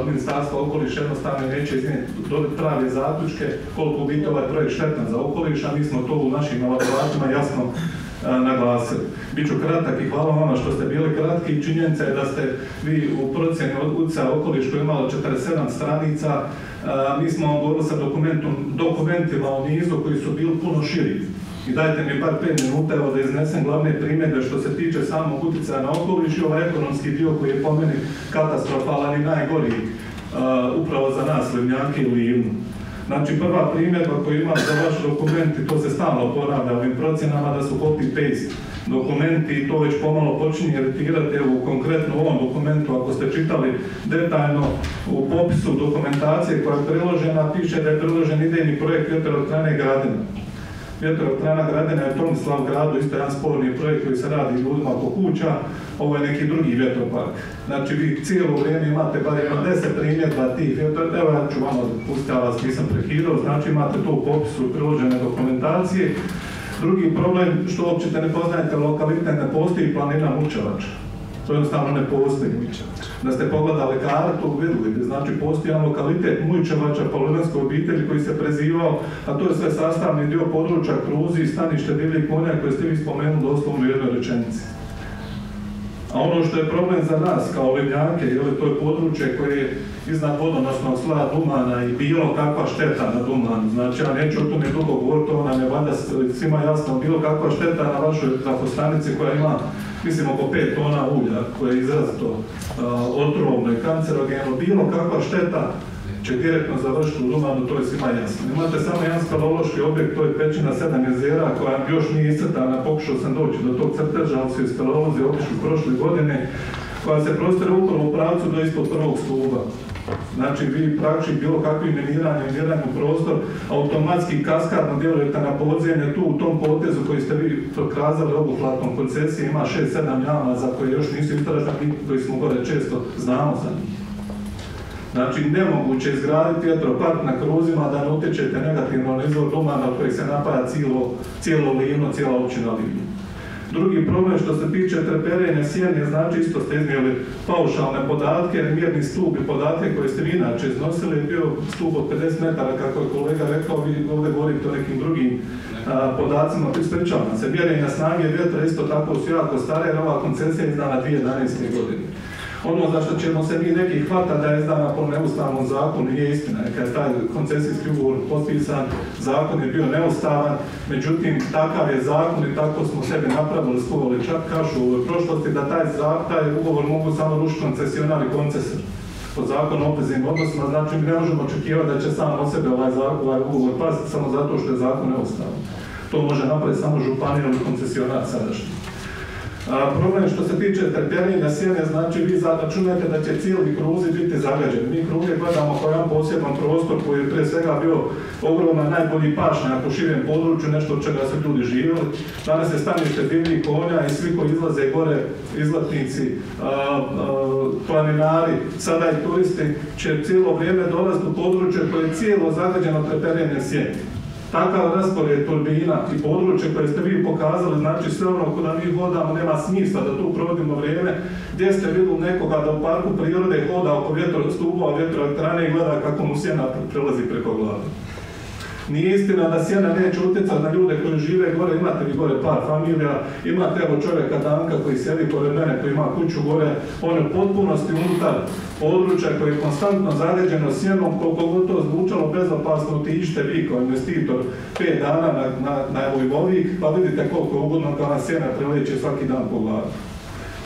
Ministarstva okoliša jednostavno neće iznijeti prave zaključke koliko biti ovaj projekt štetan za okoliš, a mi smo to u našim elaboratima jasno naglasili. Biću kratak i hvala vama što ste bili kratki i činjenica je da ste vi u procjeni utjecaja okoliš koji je imalo 47 stranica, mi smo vam govorili sa dokumentima o nizu koji su bili puno širi. I dajte mi bar 5 minuta evo da iznesem glavne primjedbe što se tiče samog utjecaja na okoliš i ovaj ekonomski dio koji je po meni katastrofalan i najgori upravo za nas, Livnjake i Livnu. Znači, prva primjedba koju imam za vaš dokument, i to se stalno ponavlja ovim procjenama, da su copy-paste dokumenti i to već pomalo počinje iritirati. Evo, konkretno u ovom dokumentu, ako ste čitali detaljno u popisu dokumentacije koja je priložena, piše da je priložen idejni projekt vjetroelektrane Gradina. Vjetroelektrana Gradina je u Tomislav gradu, isto jedan sporni projekt koji se radi ljudima oko kuća, ovo je neki drugi vjetropark. Znači, vi cijelo vrijeme imate bar 10 primjedba tih vjetroparka, evo ja ću vam pustiti, ja vas nisam prekidao, znači imate to u popisu priložene dokumentacije. Drugi problem, što uopće ne poznajete lokalitet, ne postoji planina Mučevača. To jednostavno ne postoji. Da ste pogledali kartu, vidjeli, znači postoji jedan lokalitet Mujčevača po Livanskoj obitelji koji se prezivao, a to je sve sastavni dio područja Kruzi i stanište divljih konja koje ste vi spomenuli doslovno u jednoj rečenici. A ono što je problem za nas kao Livnjake, to je područje koje je iznad vodonosnog sloja Dumana i bilo kakva šteta na Dumanu. Znači, ja neću o tome dugo govoriti, ona ne valjda svima jasno, bilo kakva šteta na vašoj trafostanici koja ima, mislim, oko 5 tona ulja, koje je izrazito otrovno i kancerogeno, bilo kakva šteta će direktno završiti u Dumanu, to je svima jasno. Imate samo jedan speleološki objekt, to je pećina 7 jezera koja još nije iscrtana, pokušao sam doći do tog crteža, ali su i speleolozi otišli prošle godine, koja se prostire upravo u pravcu do ispod prvog stuba. Znači, vi praktički bilo kakvi miniranjem prostor, automatski kaskadno djelujete na podzemlje, tu u tom potezu koji ste vi prokazali obuhvatom koncesije ima 6-7 jama za koje još nisu istraženi, koji smo gore često znamo za njih. Znači, nemoguće izgraditi vjetropark na Kruzima da ne utječete negativno na izvor Dumana od kojeg se napaja cijelo Livno, cijela općina Livno. Drugi problem što se tiče treperenja sjene, znači isto ste iznijeli paušalne podatke, mjerni stup i podatke koje ste vi inače iznosili je bio stup od 50 metara, kako je kolega rekao, vi ovdje govorite o nekim drugim podacima, ispričavam se. Mjerenja snage vjetra isto tako su jako stare, jer ova koncesija je izdana 2011. godine. Ono za što ćemo se mi neki hvata da je izdana po neustavnom zakonu nije istina. Kad je taj koncesijski ugovor potpisan, zakon je bio neustavan, međutim takav je zakon i tako smo sebi napravili, skuvali čak kašu u prošlosti da taj ugovor mogu samo rušiti koncesionar i koncesor. Po zakonu o obveznim odnosima, znači mi ne možemo očekivati da će sam od sebe ovaj ugovor paziti samo zato što je zakon neustavan. To može napraviti samo županija ili koncesionar sadašnji. Problem što se tiče treperenja sjene, znači vi računate da će cijeli Kruzi biti zagađeni. Mi Kruge gledamo kao jedan poseban prostor koji je prije svega bio ogroman najbolji pašnjak u širem području, nešto od čega su ljudi živjeli. Danas je stanište divljih konja i svi koji izlaze gore, izletnici, planinari, sada i turisti će cijelo vrijeme dolaziti u područje koje je cijelo zagađeno treperenjem sjene. Takav raspored turbina i područje koje ste vi pokazali, znači sve ono kada mi hodamo nema smisla da tu provodimo vrijeme, gdje ste vidjeli nekoga da u parku prirode hoda oko stupova vjetroelektrane i gleda kako mu sjena prelazi preko glave. Nije istina da sjena neće utjecati na ljude koji žive gore, imate vi gore par familija, imate evo čovjeka Danka koji sjedi pored mene, koji ima kuću gore, on je u potpunosti unutar područja koji je konstantno zagađeno sjenom, koliko god to zvučalo bezopasno, otiđite vi kao investitor 5 dana na Vojvodnik, pa vidite koliko je ugodno kao sjena preleće svaki dan po glavi.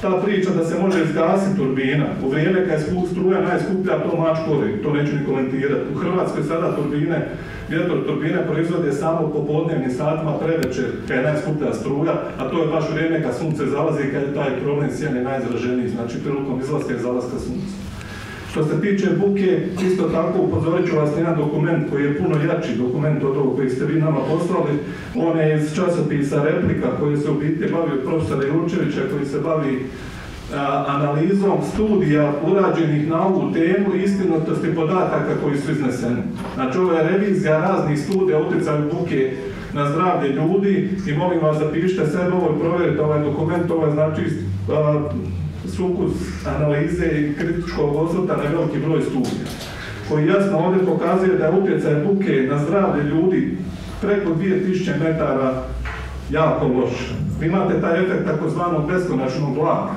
Ta priča da se može izgasiti turbina, u vrijeme kad je struja najskuplja, to mač kori, to neću ni komentirati. U Hrvatskoj sada vjetroturbine proizvode samo popodnevnim satima prevečer, kad je najskuplja struja, a to je baš vrijeme kad sunce zalazi i kad je taj problem sjene najizraženiji, znači prilikom izlaska i zalaska sunca. Što se tiče buke, isto tako upozorit ću vas na jedan dokument koji je puno jači dokument od ovog koji ste vi nama poslali. On je iz časopisa Replika koji se u biti bavi od profesora Jurčevića koji se bavi analizom studija urađenih na ovu temu i istinitosti podataka koji su izneseni. Znači ovo je revizija raznih studija o utjecaju buke na zdravlje ljudi i molim vas zapišite sebe ovo i provjerite ovaj dokument, ovo je znači sukus analize i kritičkog osvrta na veliki broj studija koji jasno ovdje pokazuje da je utjecaj buke na zdravlje ljudi preko 2000 metara jako loš. Vi imate taj efekt takozvanog beskonačnog vlaka.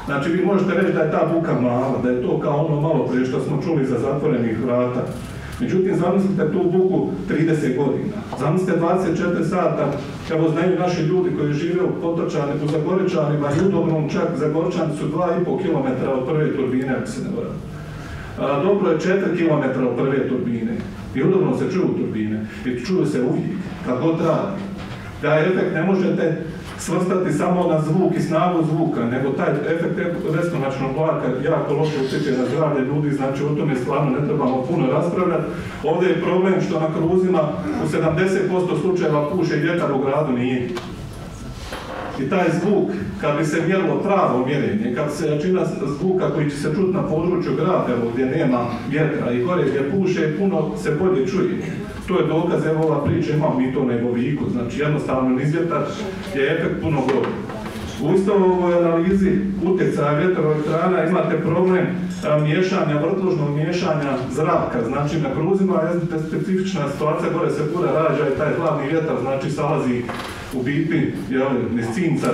Znači vi možete reći da je ta buka mala, da je to kao ono malo prije što smo čuli za zatvorenih vrata. Međutim, zamislite tu buku 30 godina. Zamislite 24 sata, evo znaju naši ljudi koji žive u Potočani, u Zagorčanima i Udobnom, čak Zagorčani su 2,5 km od prve turbine, ako se ne varam. Dobro je 4 km od prve turbine. I Udobno se čuju turbine. I čuju se uvijek, kad god radi. Taj efekt ne možete svrstati samo na zvuk i snagu zvuka, nego taj efekt beskonačnog vlaka jako loše utječe na zdravlje ljudi, znači o tome stvarno ne trebamo puno raspravljati. Ovdje je problem što na kruzima u 70% slučajeva puše i vjetar u gradu nije. I taj zvuk, kad bi se mjerilo pravo mjerenje, kad se jačina zvuka koji će se čuti na području grada, gdje nema vjetra i gore gdje puše, puno se bolje čuje. To je dokaz, evo ova priča, imamo mi to na Boviku, znači jednostavno niz vjetar je efekt puno gori. U istoj ovoj analizi utjecaja vjetroelektrana imate problem miješanja, vrtložnog miješanja zraka, znači na kruzima je specifična situacija, gore se pura rađa i taj hladni vjetar, znači salazi u biti niz cinca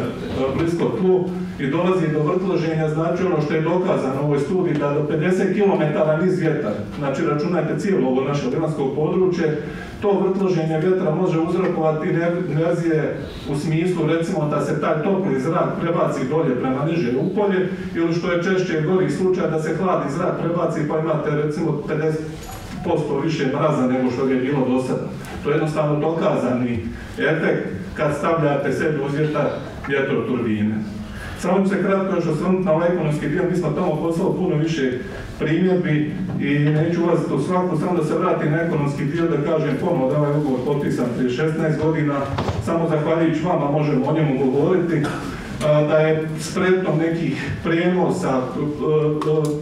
blisko tlu i dolazi do vrtloženja, znači ono što je dokazano u ovoj studiji da do 50 km niz vjetar, znači računajte cijelo ovo naše limansko područje, to vrtloženje vjetra može uzrokovati inverzije u smislu recimo da se taj topli zrak prebaci dolje prema niže upolje ili što je češće gori slučaj da se hladni zrak prebaci pa imate recimo 50% više mraza nego što je bilo do sada. To je jednostavno dokazani efekt kad stavljate sebi uz vjetar vjetroturbine. Samo ću se kratko još osvrnuti na ovaj ekonomski dio, mi smo tamo poslali puno više primjedbi i neću ulaziti u svaku, samo da se vratim na ekonomski dio, da kažem ponovno da ovaj ugovor potpisan prije 16 godina, samo zahvaljujući vama možemo o njemu govoriti, da je spretnom nekih prijenosa,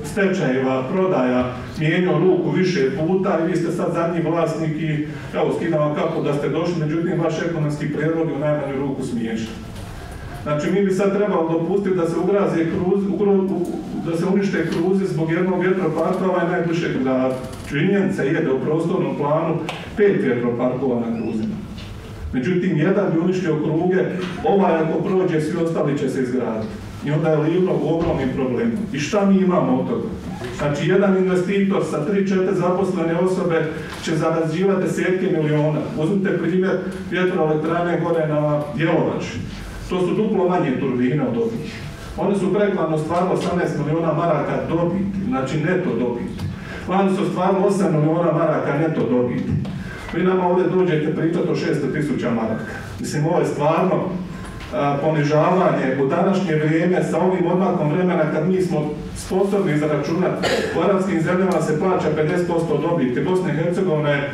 stečajeva, prodaja mijenjao ruku više puta i vi ste sad zadnji vlasnik i evo skidam vam kapu da ste došli, međutim vaš ekonomski prijedlog je u najmanju ruku smiješan. Znači mi bi sad trebalo dopustiti da se ugraze da se unište kruzi zbog jednog vjetroparka, ovaj najbližeg grada. Činjenica je da u prostornom planu 5 vjetroparkova na kruzima. Međutim, jedan bi uništio kruge, ovaj ako prođe, svi ostali će se izgraditi. I onda je Livno u ogromnim problemima. I šta mi imamo od toga? Znači, jedan investitor sa 3-4 zaposlene osobe će zarađivati desetke miliona. Uzmite primjer vjetroelektrane gore na Djelovači. To su duplo manje turbine od ovih. One su prekladno stvarno 18 miliona maraka dobiti, znači neto dobiti. Lani su stvarno 8 miliona maraka neto dobiti. Vi nama ovdje dođete pričati o 600.000 maraka. Mislim, ovo je stvarno ponižavanje u današnje vrijeme sa ovim odmakom vremena kad mi smo sposobni zaračunati. U arapskim zemljama se plaća 50% dobiti, Bosna i Hercegovina je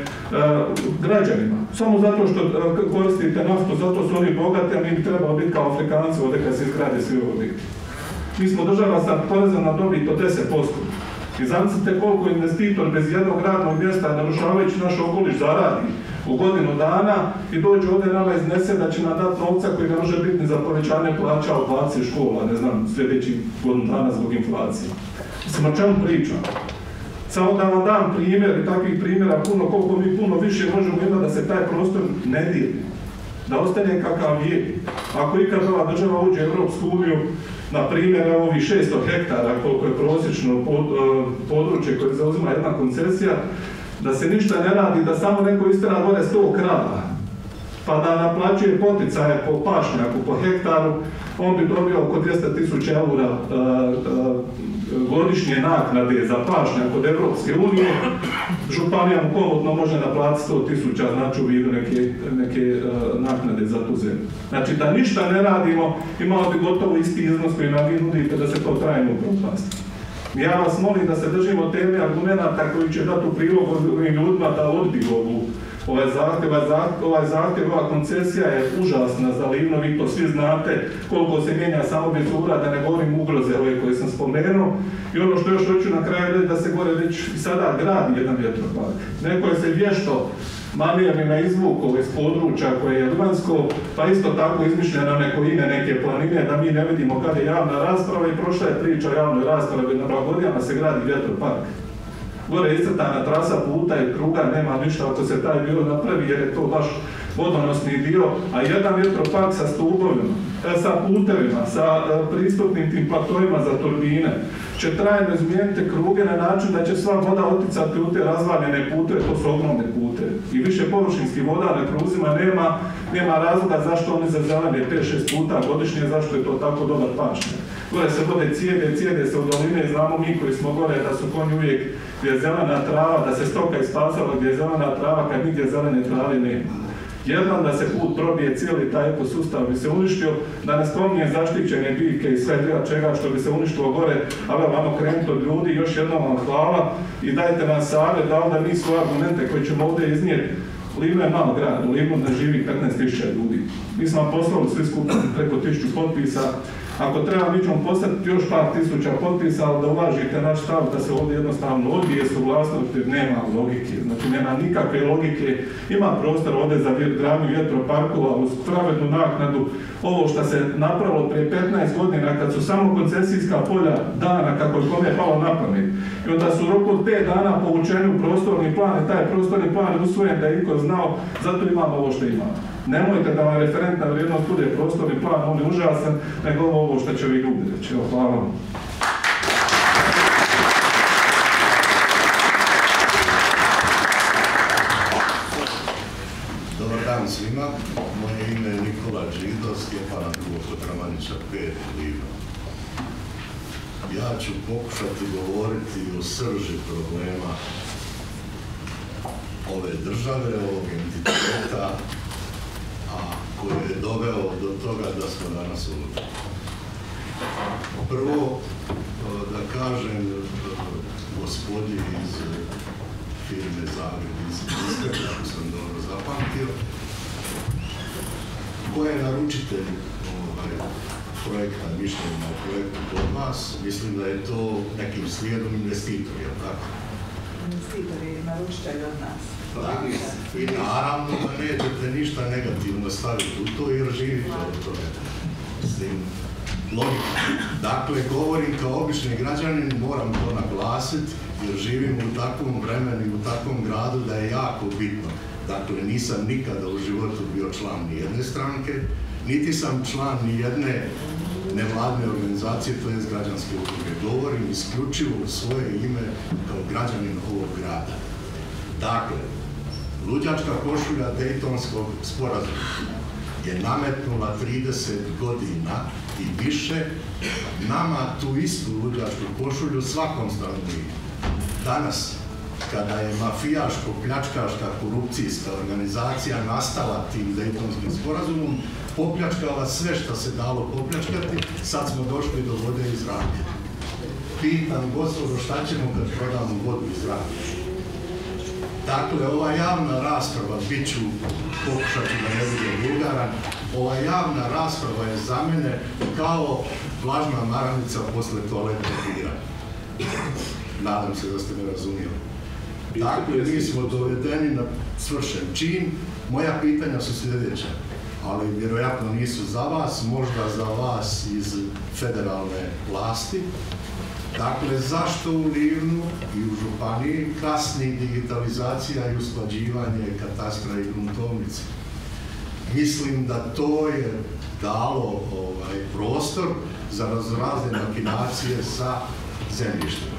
građanima. Samo zato što koristite naftu, zato su oni bogati, a mi bi trebalo biti kao Afrikanci ovdje kad se izgrade svi objekti. Mi smo država sa porezom na dobit od 10%. I zamislite koliko investitor bez jednog radnog mjesta, narušavajući naš okoliš, zaradi u godinu dana i dođe ovdje nama iznese da će nam dati novca koji ne može biti ni za povećanje plaća od 20 škola, ne znam, sljedećih godinu dana zbog inflacije. Mislim, o čemu pričam? Samo da vam dam primjer i takvih primjera puno, koliko mi puno više možemo imati da se taj prostor ne dijeli. Da ostane kakav je. Ako ikad ova država uđe u Europsku uniju, na primjer ovih 600 hektara koliko je prosječno područje koje zauzima jedna koncesija, da se ništa ne radi, da samo neko istera gore 100 krava, pa da naplaćuje poticaje po pašnjaku, po hektaru, on bi dobio oko 200.000 eura godišnje naknade za pašnjak od Evropske unije. Županija mu komotno može naplatiti 100.000, znači u vidu neke naknade za tu zemlju. Znači da ništa ne radimo, imamo bi gotovo isti iznos koji nam vi nudite da se to trajno upropasti. Ja vas molim da se držimo teme argumenta koji će dati u prilog ovim ljudima da odbiju ovaj zahtjev, ova koncesija je užasna za Livno, vi to svi znate koliko se mijenja samo bez ura, da ne govorim ugroze ove koje sam spomenuo. I ono što još hoću na kraju reći, da se gore već i sada gradi jedan vjetropark. Neko je se vješto manijernima izvukao iz područja koje je livansko, pa isto tako izmišljeno neko ime, neke planine, da mi ne vidimo kada je javna rasprava i prošla je priča o javnoj raspravi, na Blagodijama se gradi vjetropark. Gore je iscrtana trasa puta i kruga, nema ništa ako se taj dio napravi jer je to baš vodonosni dio, a jedan vjetropark sa stupovima, sa putevima, sa pristupnim tim platovima za turbine će trajno izmijeniti kruge na način da će sva voda oticati u te razvaljene puteve, to su ogromne puteve. I više površinskih voda na kruzima nema razloga zašto oni zazelene 5-6 puta godišnje, zašto je to tako dobar pašnjak. Gore se vode cijede se u doline i znamo mi koji smo gore da su konji uvijek gdje je zelena trava, da se stoka ispasala gdje je zelena trava kad nigdje zelene trave nema. Jednom da se put probije cijeli taj ekosustav bi se uništio, da ne spominje zaštićene biljke i sve čega što bi se uništilo gore, ali vamo krenuti od ljudi, još jednom vam hvala i dajte nam savjet da onda mi svoje argumente koje ćemo ovdje iznijeti. Livno je malo grad, u Livnu ne živi 15.000 ljudi. Mi smo vam poslali svi skupno preko 1000 potpisa. Ako treba, mi ćemo postaviti još par tisuća potpisa, ali da uvažite naš stav da se ovdje jednostavno odbije suglasnost jer nema logike. Znači, nema nikakve logike. Ima prostor ovdje za gradnju vjetroparkova uz pravednu naknadu. Ovo što se napravilo prije 15 godina kad su samo koncesijska polja dana kako je kome palo na pamet. I onda su u roku od 5 dana povučeni u prostorni plan i taj prostorni plan je usvojen da je iko znao, zato imamo ovo što imamo. Nemojte da vam referentna vrijednost bude prostorni plan, on je užasan, nego ovo što će vi ljudi reći. Evo, hvala vam. Dobar dan svima, moje ime je Nikola Đido, Stjepana II. Kotromanića 5, Livno. Ja ću pokušati govoriti o srži problema ove države, ovog entiteta, a koji je doveo do toga da smo danas ovdje. Prvo, da kažem gospodi iz firme Zagreb iz Iskra, ako sam dobro zapamtio, ko je naručitelj projekta, mišljenja o projektu kod vas, mislim da je to nekim slijedom investitor, je li tako? Investitor je naručitelj od nas. I naravno da nećete ništa negativno staviti u to jer živite od toga. Mislim, logika. Dakle, govorim kao obični građanin, moram to naglasiti jer živim u takvom vremenu i u takvom gradu da je jako bitno. Dakle, nisam nikada u životu bio član ni jedne stranke, niti sam član ni jedne nevladne organizacije, to je građanske udruge. Govorim isključivo u svoje ime kao građanin ovog grada. Dakle, luđačka košulja Dejtonskog sporazuma je nametnula 30 godina i više nama tu istu luđačku košulju svakom stanovniku. Danas, kada je mafijaško-pljačkaška korupcijska organizacija nastala tim Dejtonskim sporazumom, popljačkala sve što se dalo popljačkati, sad smo došli do vode iz zraka. Pitam gospodo šta ćemo kad prodamo vodu iz zraka? Dakle, ova javna rasprava, bit ću pokušati da ne budem vulgaran, ova javna rasprava je za mene kao vlažna maranica posle toaletnog hira. Nadam se da ste me razumijeli. Dakle, mi smo dovedeni na svršen čin. Moja pitanja su sljedeća, ali vjerojatno nisu za vas, možda za vas iz federalne vlasti. Dakle, zašto u Livnu i u županiji kasni digitalizacija i usklađivanje katastra i gruntovnice? Mislim da to je dalo prostor za razne makinacije sa zemljištima.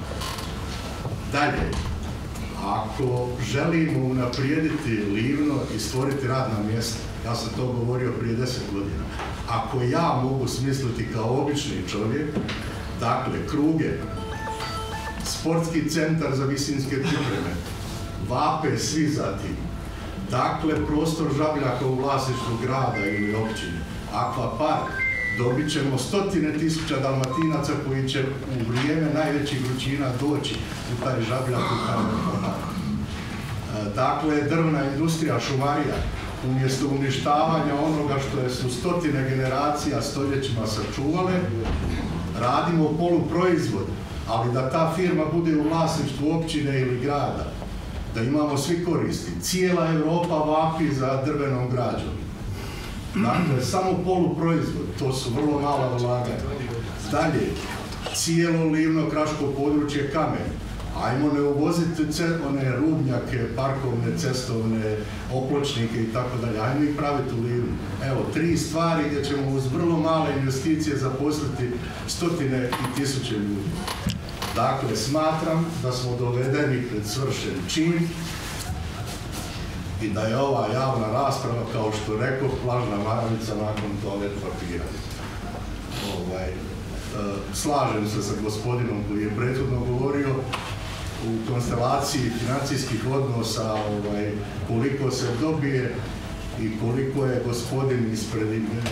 Dalje, ako želimo unaprijediti Livno i stvoriti radna mjesta, ja sam to govorio prije 10 godina, ako ja mogu smisliti kao obični čovjek, dakle, kruge, sportski centar za visinske pripreme, vape svi za tim. Dakle, prostor Žabljaka u vlasništvu grada ili općine, akvapark, dobit ćemo stotine tisuća Dalmatinaca koji će u vrijeme najvećih vrućina doći u taj Žabljak u Kamer. Dakle, drvna industrija, šumarija, umjesto uništavanja onoga što su stotine generacija stoljećima sačuvale, radimo poluproizvod, ali da ta firma bude u vlasništvu općine ili grada, da imamo svi koristi. Cijela Europa vapi za drvenom građom. Dakle, samo poluproizvod, to su vrlo mala ulaganja. Dalje, cijelo livno-kraško područje kamen. Ajmo ne uvoziti one rubnjake, parkovne, cestovne, opločnike i tako dalje. Ajmo ih praviti u Livnu. Evo, 3 stvari gdje ćemo uz vrlo male investicije zaposliti stotine i tisuće ljudi. Dakle, smatram da smo dovedeni pred svršen čin i da je ova javna rasprava, kao što rekao, plažna maravica nakon toalet papira. Slažem se sa gospodinom koji je prethodno govorio u konstelaciji financijskih odnosa, koliko se dobije i koliko je gospodin ispred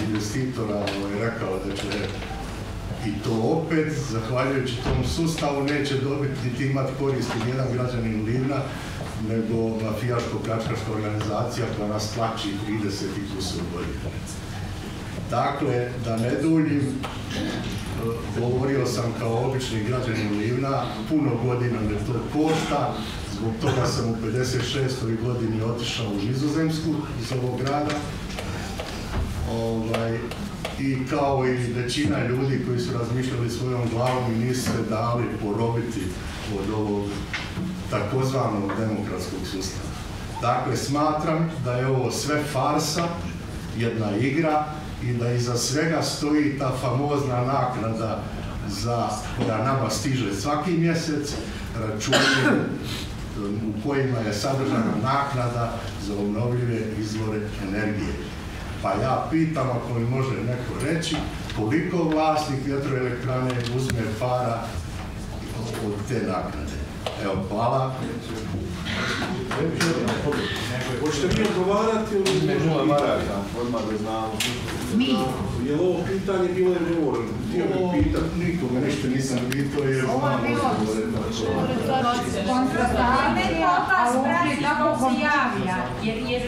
investitora rekao da će i to opet, zahvaljujući tom sustavu, neće dobiti niti imati koristi nijedan građanin Livna, nego mafijaško-pljačkaška organizacija koja nas tlači 30 i kusur godina. Dakle, da ne duljim, govorio sam kao obični građanin Livna, puno godina me to košta, zbog toga sam u 56. godini otišao u Nizozemsku iz ovog grada. I kao i većina ljudi koji su razmišljali svojom glavom i nisu se dali porobiti od ovog takozvanog demokratskog sustava. Dakle, smatram da je ovo sve farsa, jedna igra i da iza svega stoji ta famozna naknada koja nama stiže svaki mjesec, računi u kojima je sadržana naknada za obnovljive izvore energije. Pa ja pitam, ako mi može neko reći, koliko vlasnik vjetroelektrane uzme para od te naknade. Evo, hvala. Hoćete mi odgovarati ili ne možemo pitati? Odmah da znamo. Mi. Je li ovo pitanje bilo je govoreno? Htio bih pitati. Nikome ništa nisam pitao jer ovo je bilo kontratacija, a uopće tako se javlja, jer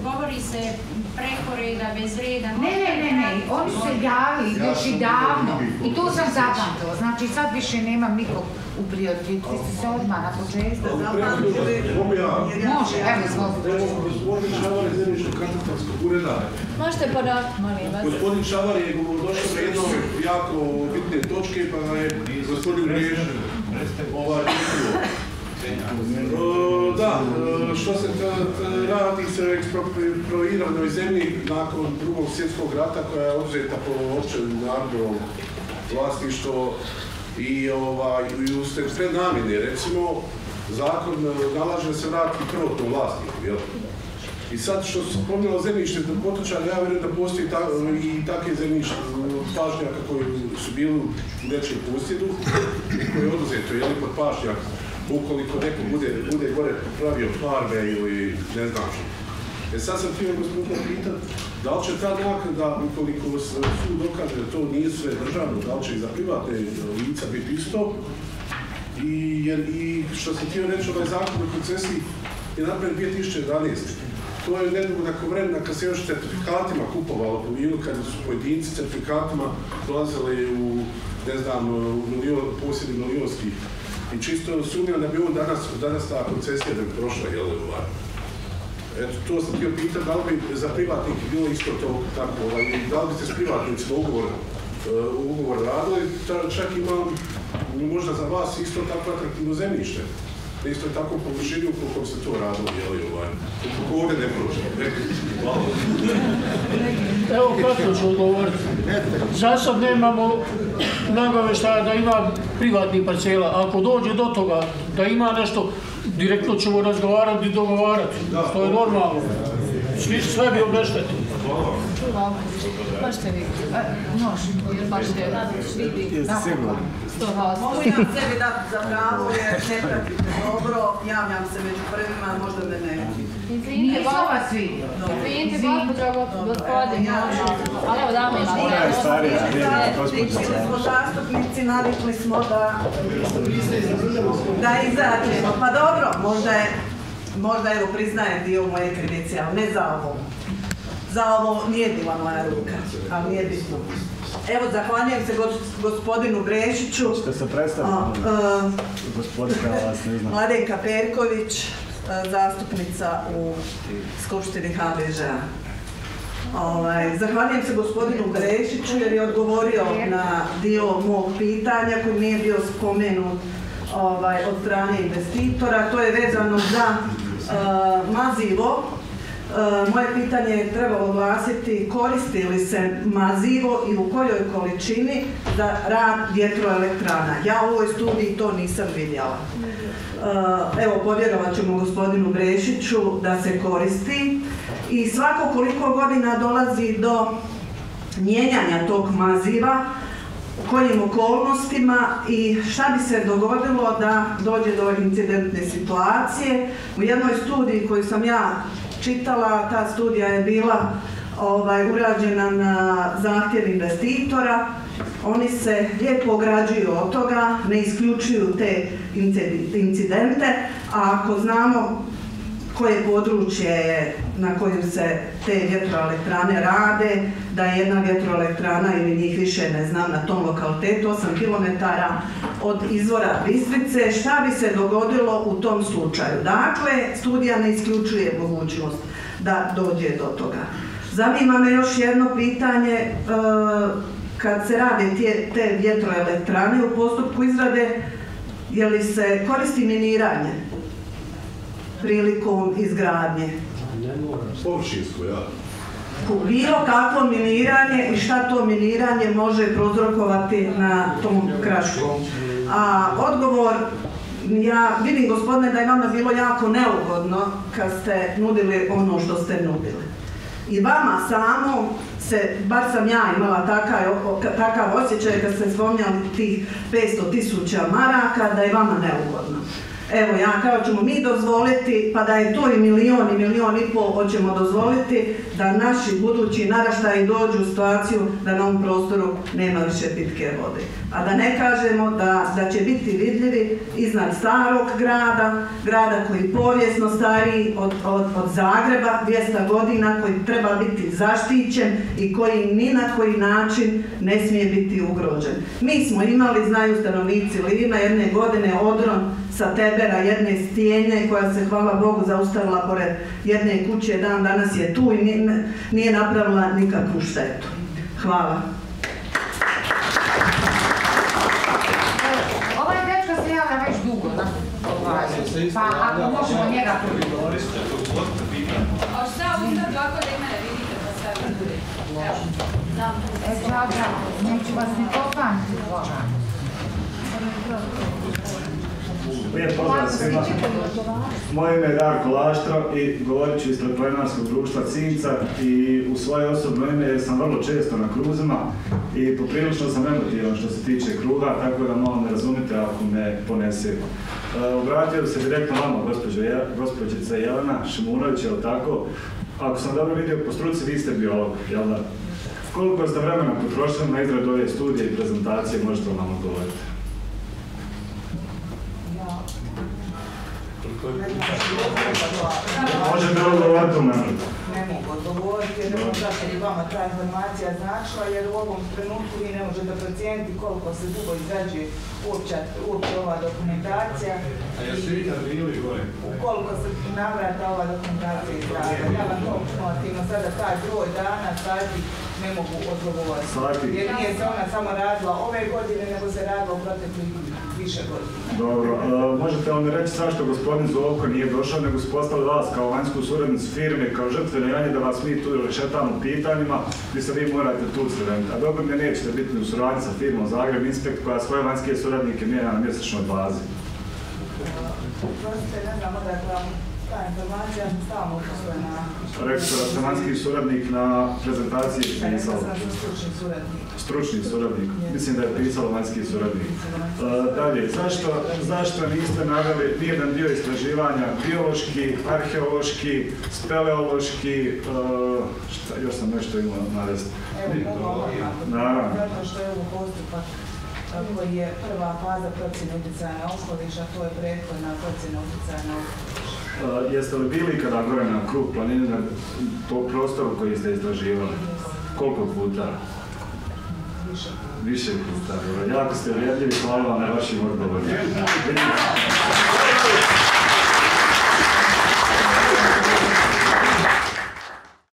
govori se preko reda, bez reda. Ne, oni se javili još i davno i tu sam zapamtila, znači sad više nemam nikog u prioritet, vi ste se odmah na početku. Može, evo izvolite. Gospodin Šavar je zemljišnog katastarskog ureda. Možete podati, molim vas. Gospodin Šavar je došao na jedno jako bitne točke, pa je gospodin Riješen da, što se radi se o ekspropriiranoj zemlji nakon Drugog svjetskog rata koja je oduzeta po općem narodnom vlasništvo i uz prednamjene, recimo, zakon nalaže se vratiti prvotnom vlasniku, jel? I sad što se spominjalo zemljište potočara, ja vjerujem da postoji i takve zemljište pašnjaka koji su bili u nečem posjedu i koji je oduzeto, jel, pod pašnjak. Ukoliko neko bude gore pravio farme ili ne znam što. Sad sam htio gospodina pitati, da li će ta naknada, ukoliko sud dokaže da to nije sve državno, da li će i za privatne lica biti isto? I što sam htio reći, ovaj zakon o koncesiji je napravljen 2011. To je nedugo nakon vremena kad se još certifikatima kupovalo, ili kad su pojedinci certifikatima dolazili u, ne znam, posjedi milionskih. I čisto sumnjam da bi on danas ta koncesija da bi prošla, jel? Eto, to sam htio pitati, da li bi za privatnike bilo isto to tako, da li biste s privatnicima ugovor radili, čak imam možda za vas isto tako atraktivno zemljište. Isto je tako površini ukoliko se to radilo, jel? Ukoliko ovdje ne prođe. Hvala. Evo kako ću odgovoriti. Za sad nemamo nagoveštaja da ima privatnih parcela. Ako dođe do toga da ima nešto, direktno ćemo razgovarati i dogovarati, što je normalno. Sve bi obeštetili. Možete vi. Možete vi. Jeste sigurno? Mogu ja sebi dati za pravo jer ne pratite dobro, javljam se među prvima, možda me ne vidi. Nije vas vidio. Izvinite, gospodin, ali evo damo ima. Ona je starija, Navikli smo zastupnici, navikli smo da izađemo. Pa dobro, možda evo priznajem dio moje krivice, ali ne za ovo. Za ovo nije bila moja ruka, ali nije bitno. Evo, zahvaljujem se gospodinu Brešiću. Što se predstaviti? Gospodin kao vas ne znam. Mladenka Perković, zastupnica u Skupštini HDZ-a. Zahvaljujem se gospodinu Brešiću jer je odgovorio na dio mog pitanja koji nije bio spomenut od strane investitora. To je vezano za mazivo. Moje pitanje je trebalo glasiti koristi li se mazivo i u kojoj količini za rad vjetroelektrana. Ja u ovoj studiji to nisam vidjela. Evo, povjerovat ćemo gospodinu Brešiću da se koristi i svako koliko godina dolazi do mijenjanja tog maziva, u kojim okolnostima i šta bi se dogodilo da dođe do incidentne situacije. U jednoj studiji koju sam ja čitala, ta studija je bila urađena na zahtjev investitora. Oni se lijepo ograđuju od toga, ne isključuju te incidente, a ako znamo koje područje je na kojem se te vjetroelektrane rade, da je jedna vjetroelektrana ili njih više ne znam na tom lokalitetu 8 km od izvora Bistrice, šta bi se dogodilo u tom slučaju? Dakle, studija ne isključuje mogućnost da dođe do toga. Zanima me još jedno pitanje, kad se rade te vjetroelektrane u postupku izrade, je li se koristi miniranje prilikom izgradnje? Površinsko, ja. Bilo kakvo miniranje i šta to miniranje može prouzrokovati na tom krašku. A odgovor, ja vidim gospodine da je vama bilo jako neugodno kad ste nudili ono što ste nudili. I vama samo se, bar sam ja imala takav osjećaj kad ste spominjali tih 500.000 maraka, da je vama neugodno. Evo, ja kao ćemo mi dozvoliti, pa da je to i milion i pol, hoćemo dozvoliti da naši budući naraštaji dođu u situaciju da na ovom prostoru nema više pitke vode. A da ne kažemo da će biti vidljivi iznad starog grada koji je povijesno stariji od Zagreba, 200 godina, koji treba biti zaštićen i koji ni na koji način ne smije biti ugrožen. Mi smo imali, znaju stanovnici Livna, jedne godine odron sa Tebera, jedne stijene koja se, hvala Bogu, zaustavila pored jedne kuće, dan danas je tu i nije napravila nikakvu štetu. Hvala. Ovaj dečko se javlja već dugo, pa ako možemo njega prvi. A šta ustati ovako da i mene vidite pa sve bude? Džabra, neću vas ni popaniti Boga. Lijep pozdrav svima. Moje ime je Darko Laštro i govorit ću ispred Planinarskog društva Cinca i u svoje osobno ime jer sam vrlo često na kruzima i poprilično sam emotivan što se tiče kruga, tako da malo me razumite ako me ponese. Obratio se direktno vama, gospođica Jelena Šimunović, jel tako? Ako sam dobro vidio po struci, vi ste biolog, jel da? Koliko ste vremena potrošili na izradu ove studije i prezentacije, možete li nam odgovoriti? Možete li odgovoriti u mene? Ne mogu odgovoriti jer ne mogu zašto bi vama ta informacija značila jer u ovom trenutku vi ne možete procijeniti koliko se dugo izrađuje uopće ova dokumentacija. A jesu vi kad bili gore? Ukoliko se navrata ova dokumentacija izrada. Ja vam to kumulativno sada taj broj dana, sati ne mogu odgovoriti. Jer nije se ona samo radila ove godine, nego se radila u proteklih više godina. Dobro, možete li mi reći zašto gospodin Zovko nije došao, nego su poslali vas kao vanjsku suradnicu firme, kao žrtvene janje, da vas mi tu rešetamo pitanjima, gdje se vi morate tu srediti. A dobro mi nećete biti u suradnji sa firmom Zagreb Inspekt, koja svoje vanjske suradnike mijenja na mjesečnoj bazi. Prostite, ne znam odakle vam Ta informacija sam stalno uposlena. Rekao sam da ste vanjski suradnik na prezentaciji pisao. Stručni suradnik. Stručni suradnik. Mislim da je pisalo vanjski suradnik. Dalje, zašto niste naveli nijedan dio istraživanja biološki, arheološki, speleološki, još sam nešto imao navesti. Naravno. Zato što je ovo postupak koji je prva faza procjene utjecaja na okoliš, a to je prethodna procjena utjecaja na okoliš. Jeste li bili kada gore na krug planine na prostoru koji ste istraživali? Koliko puta? Više puta. Jako ste uvjerljivi, hvala vam na vašim odgovorima.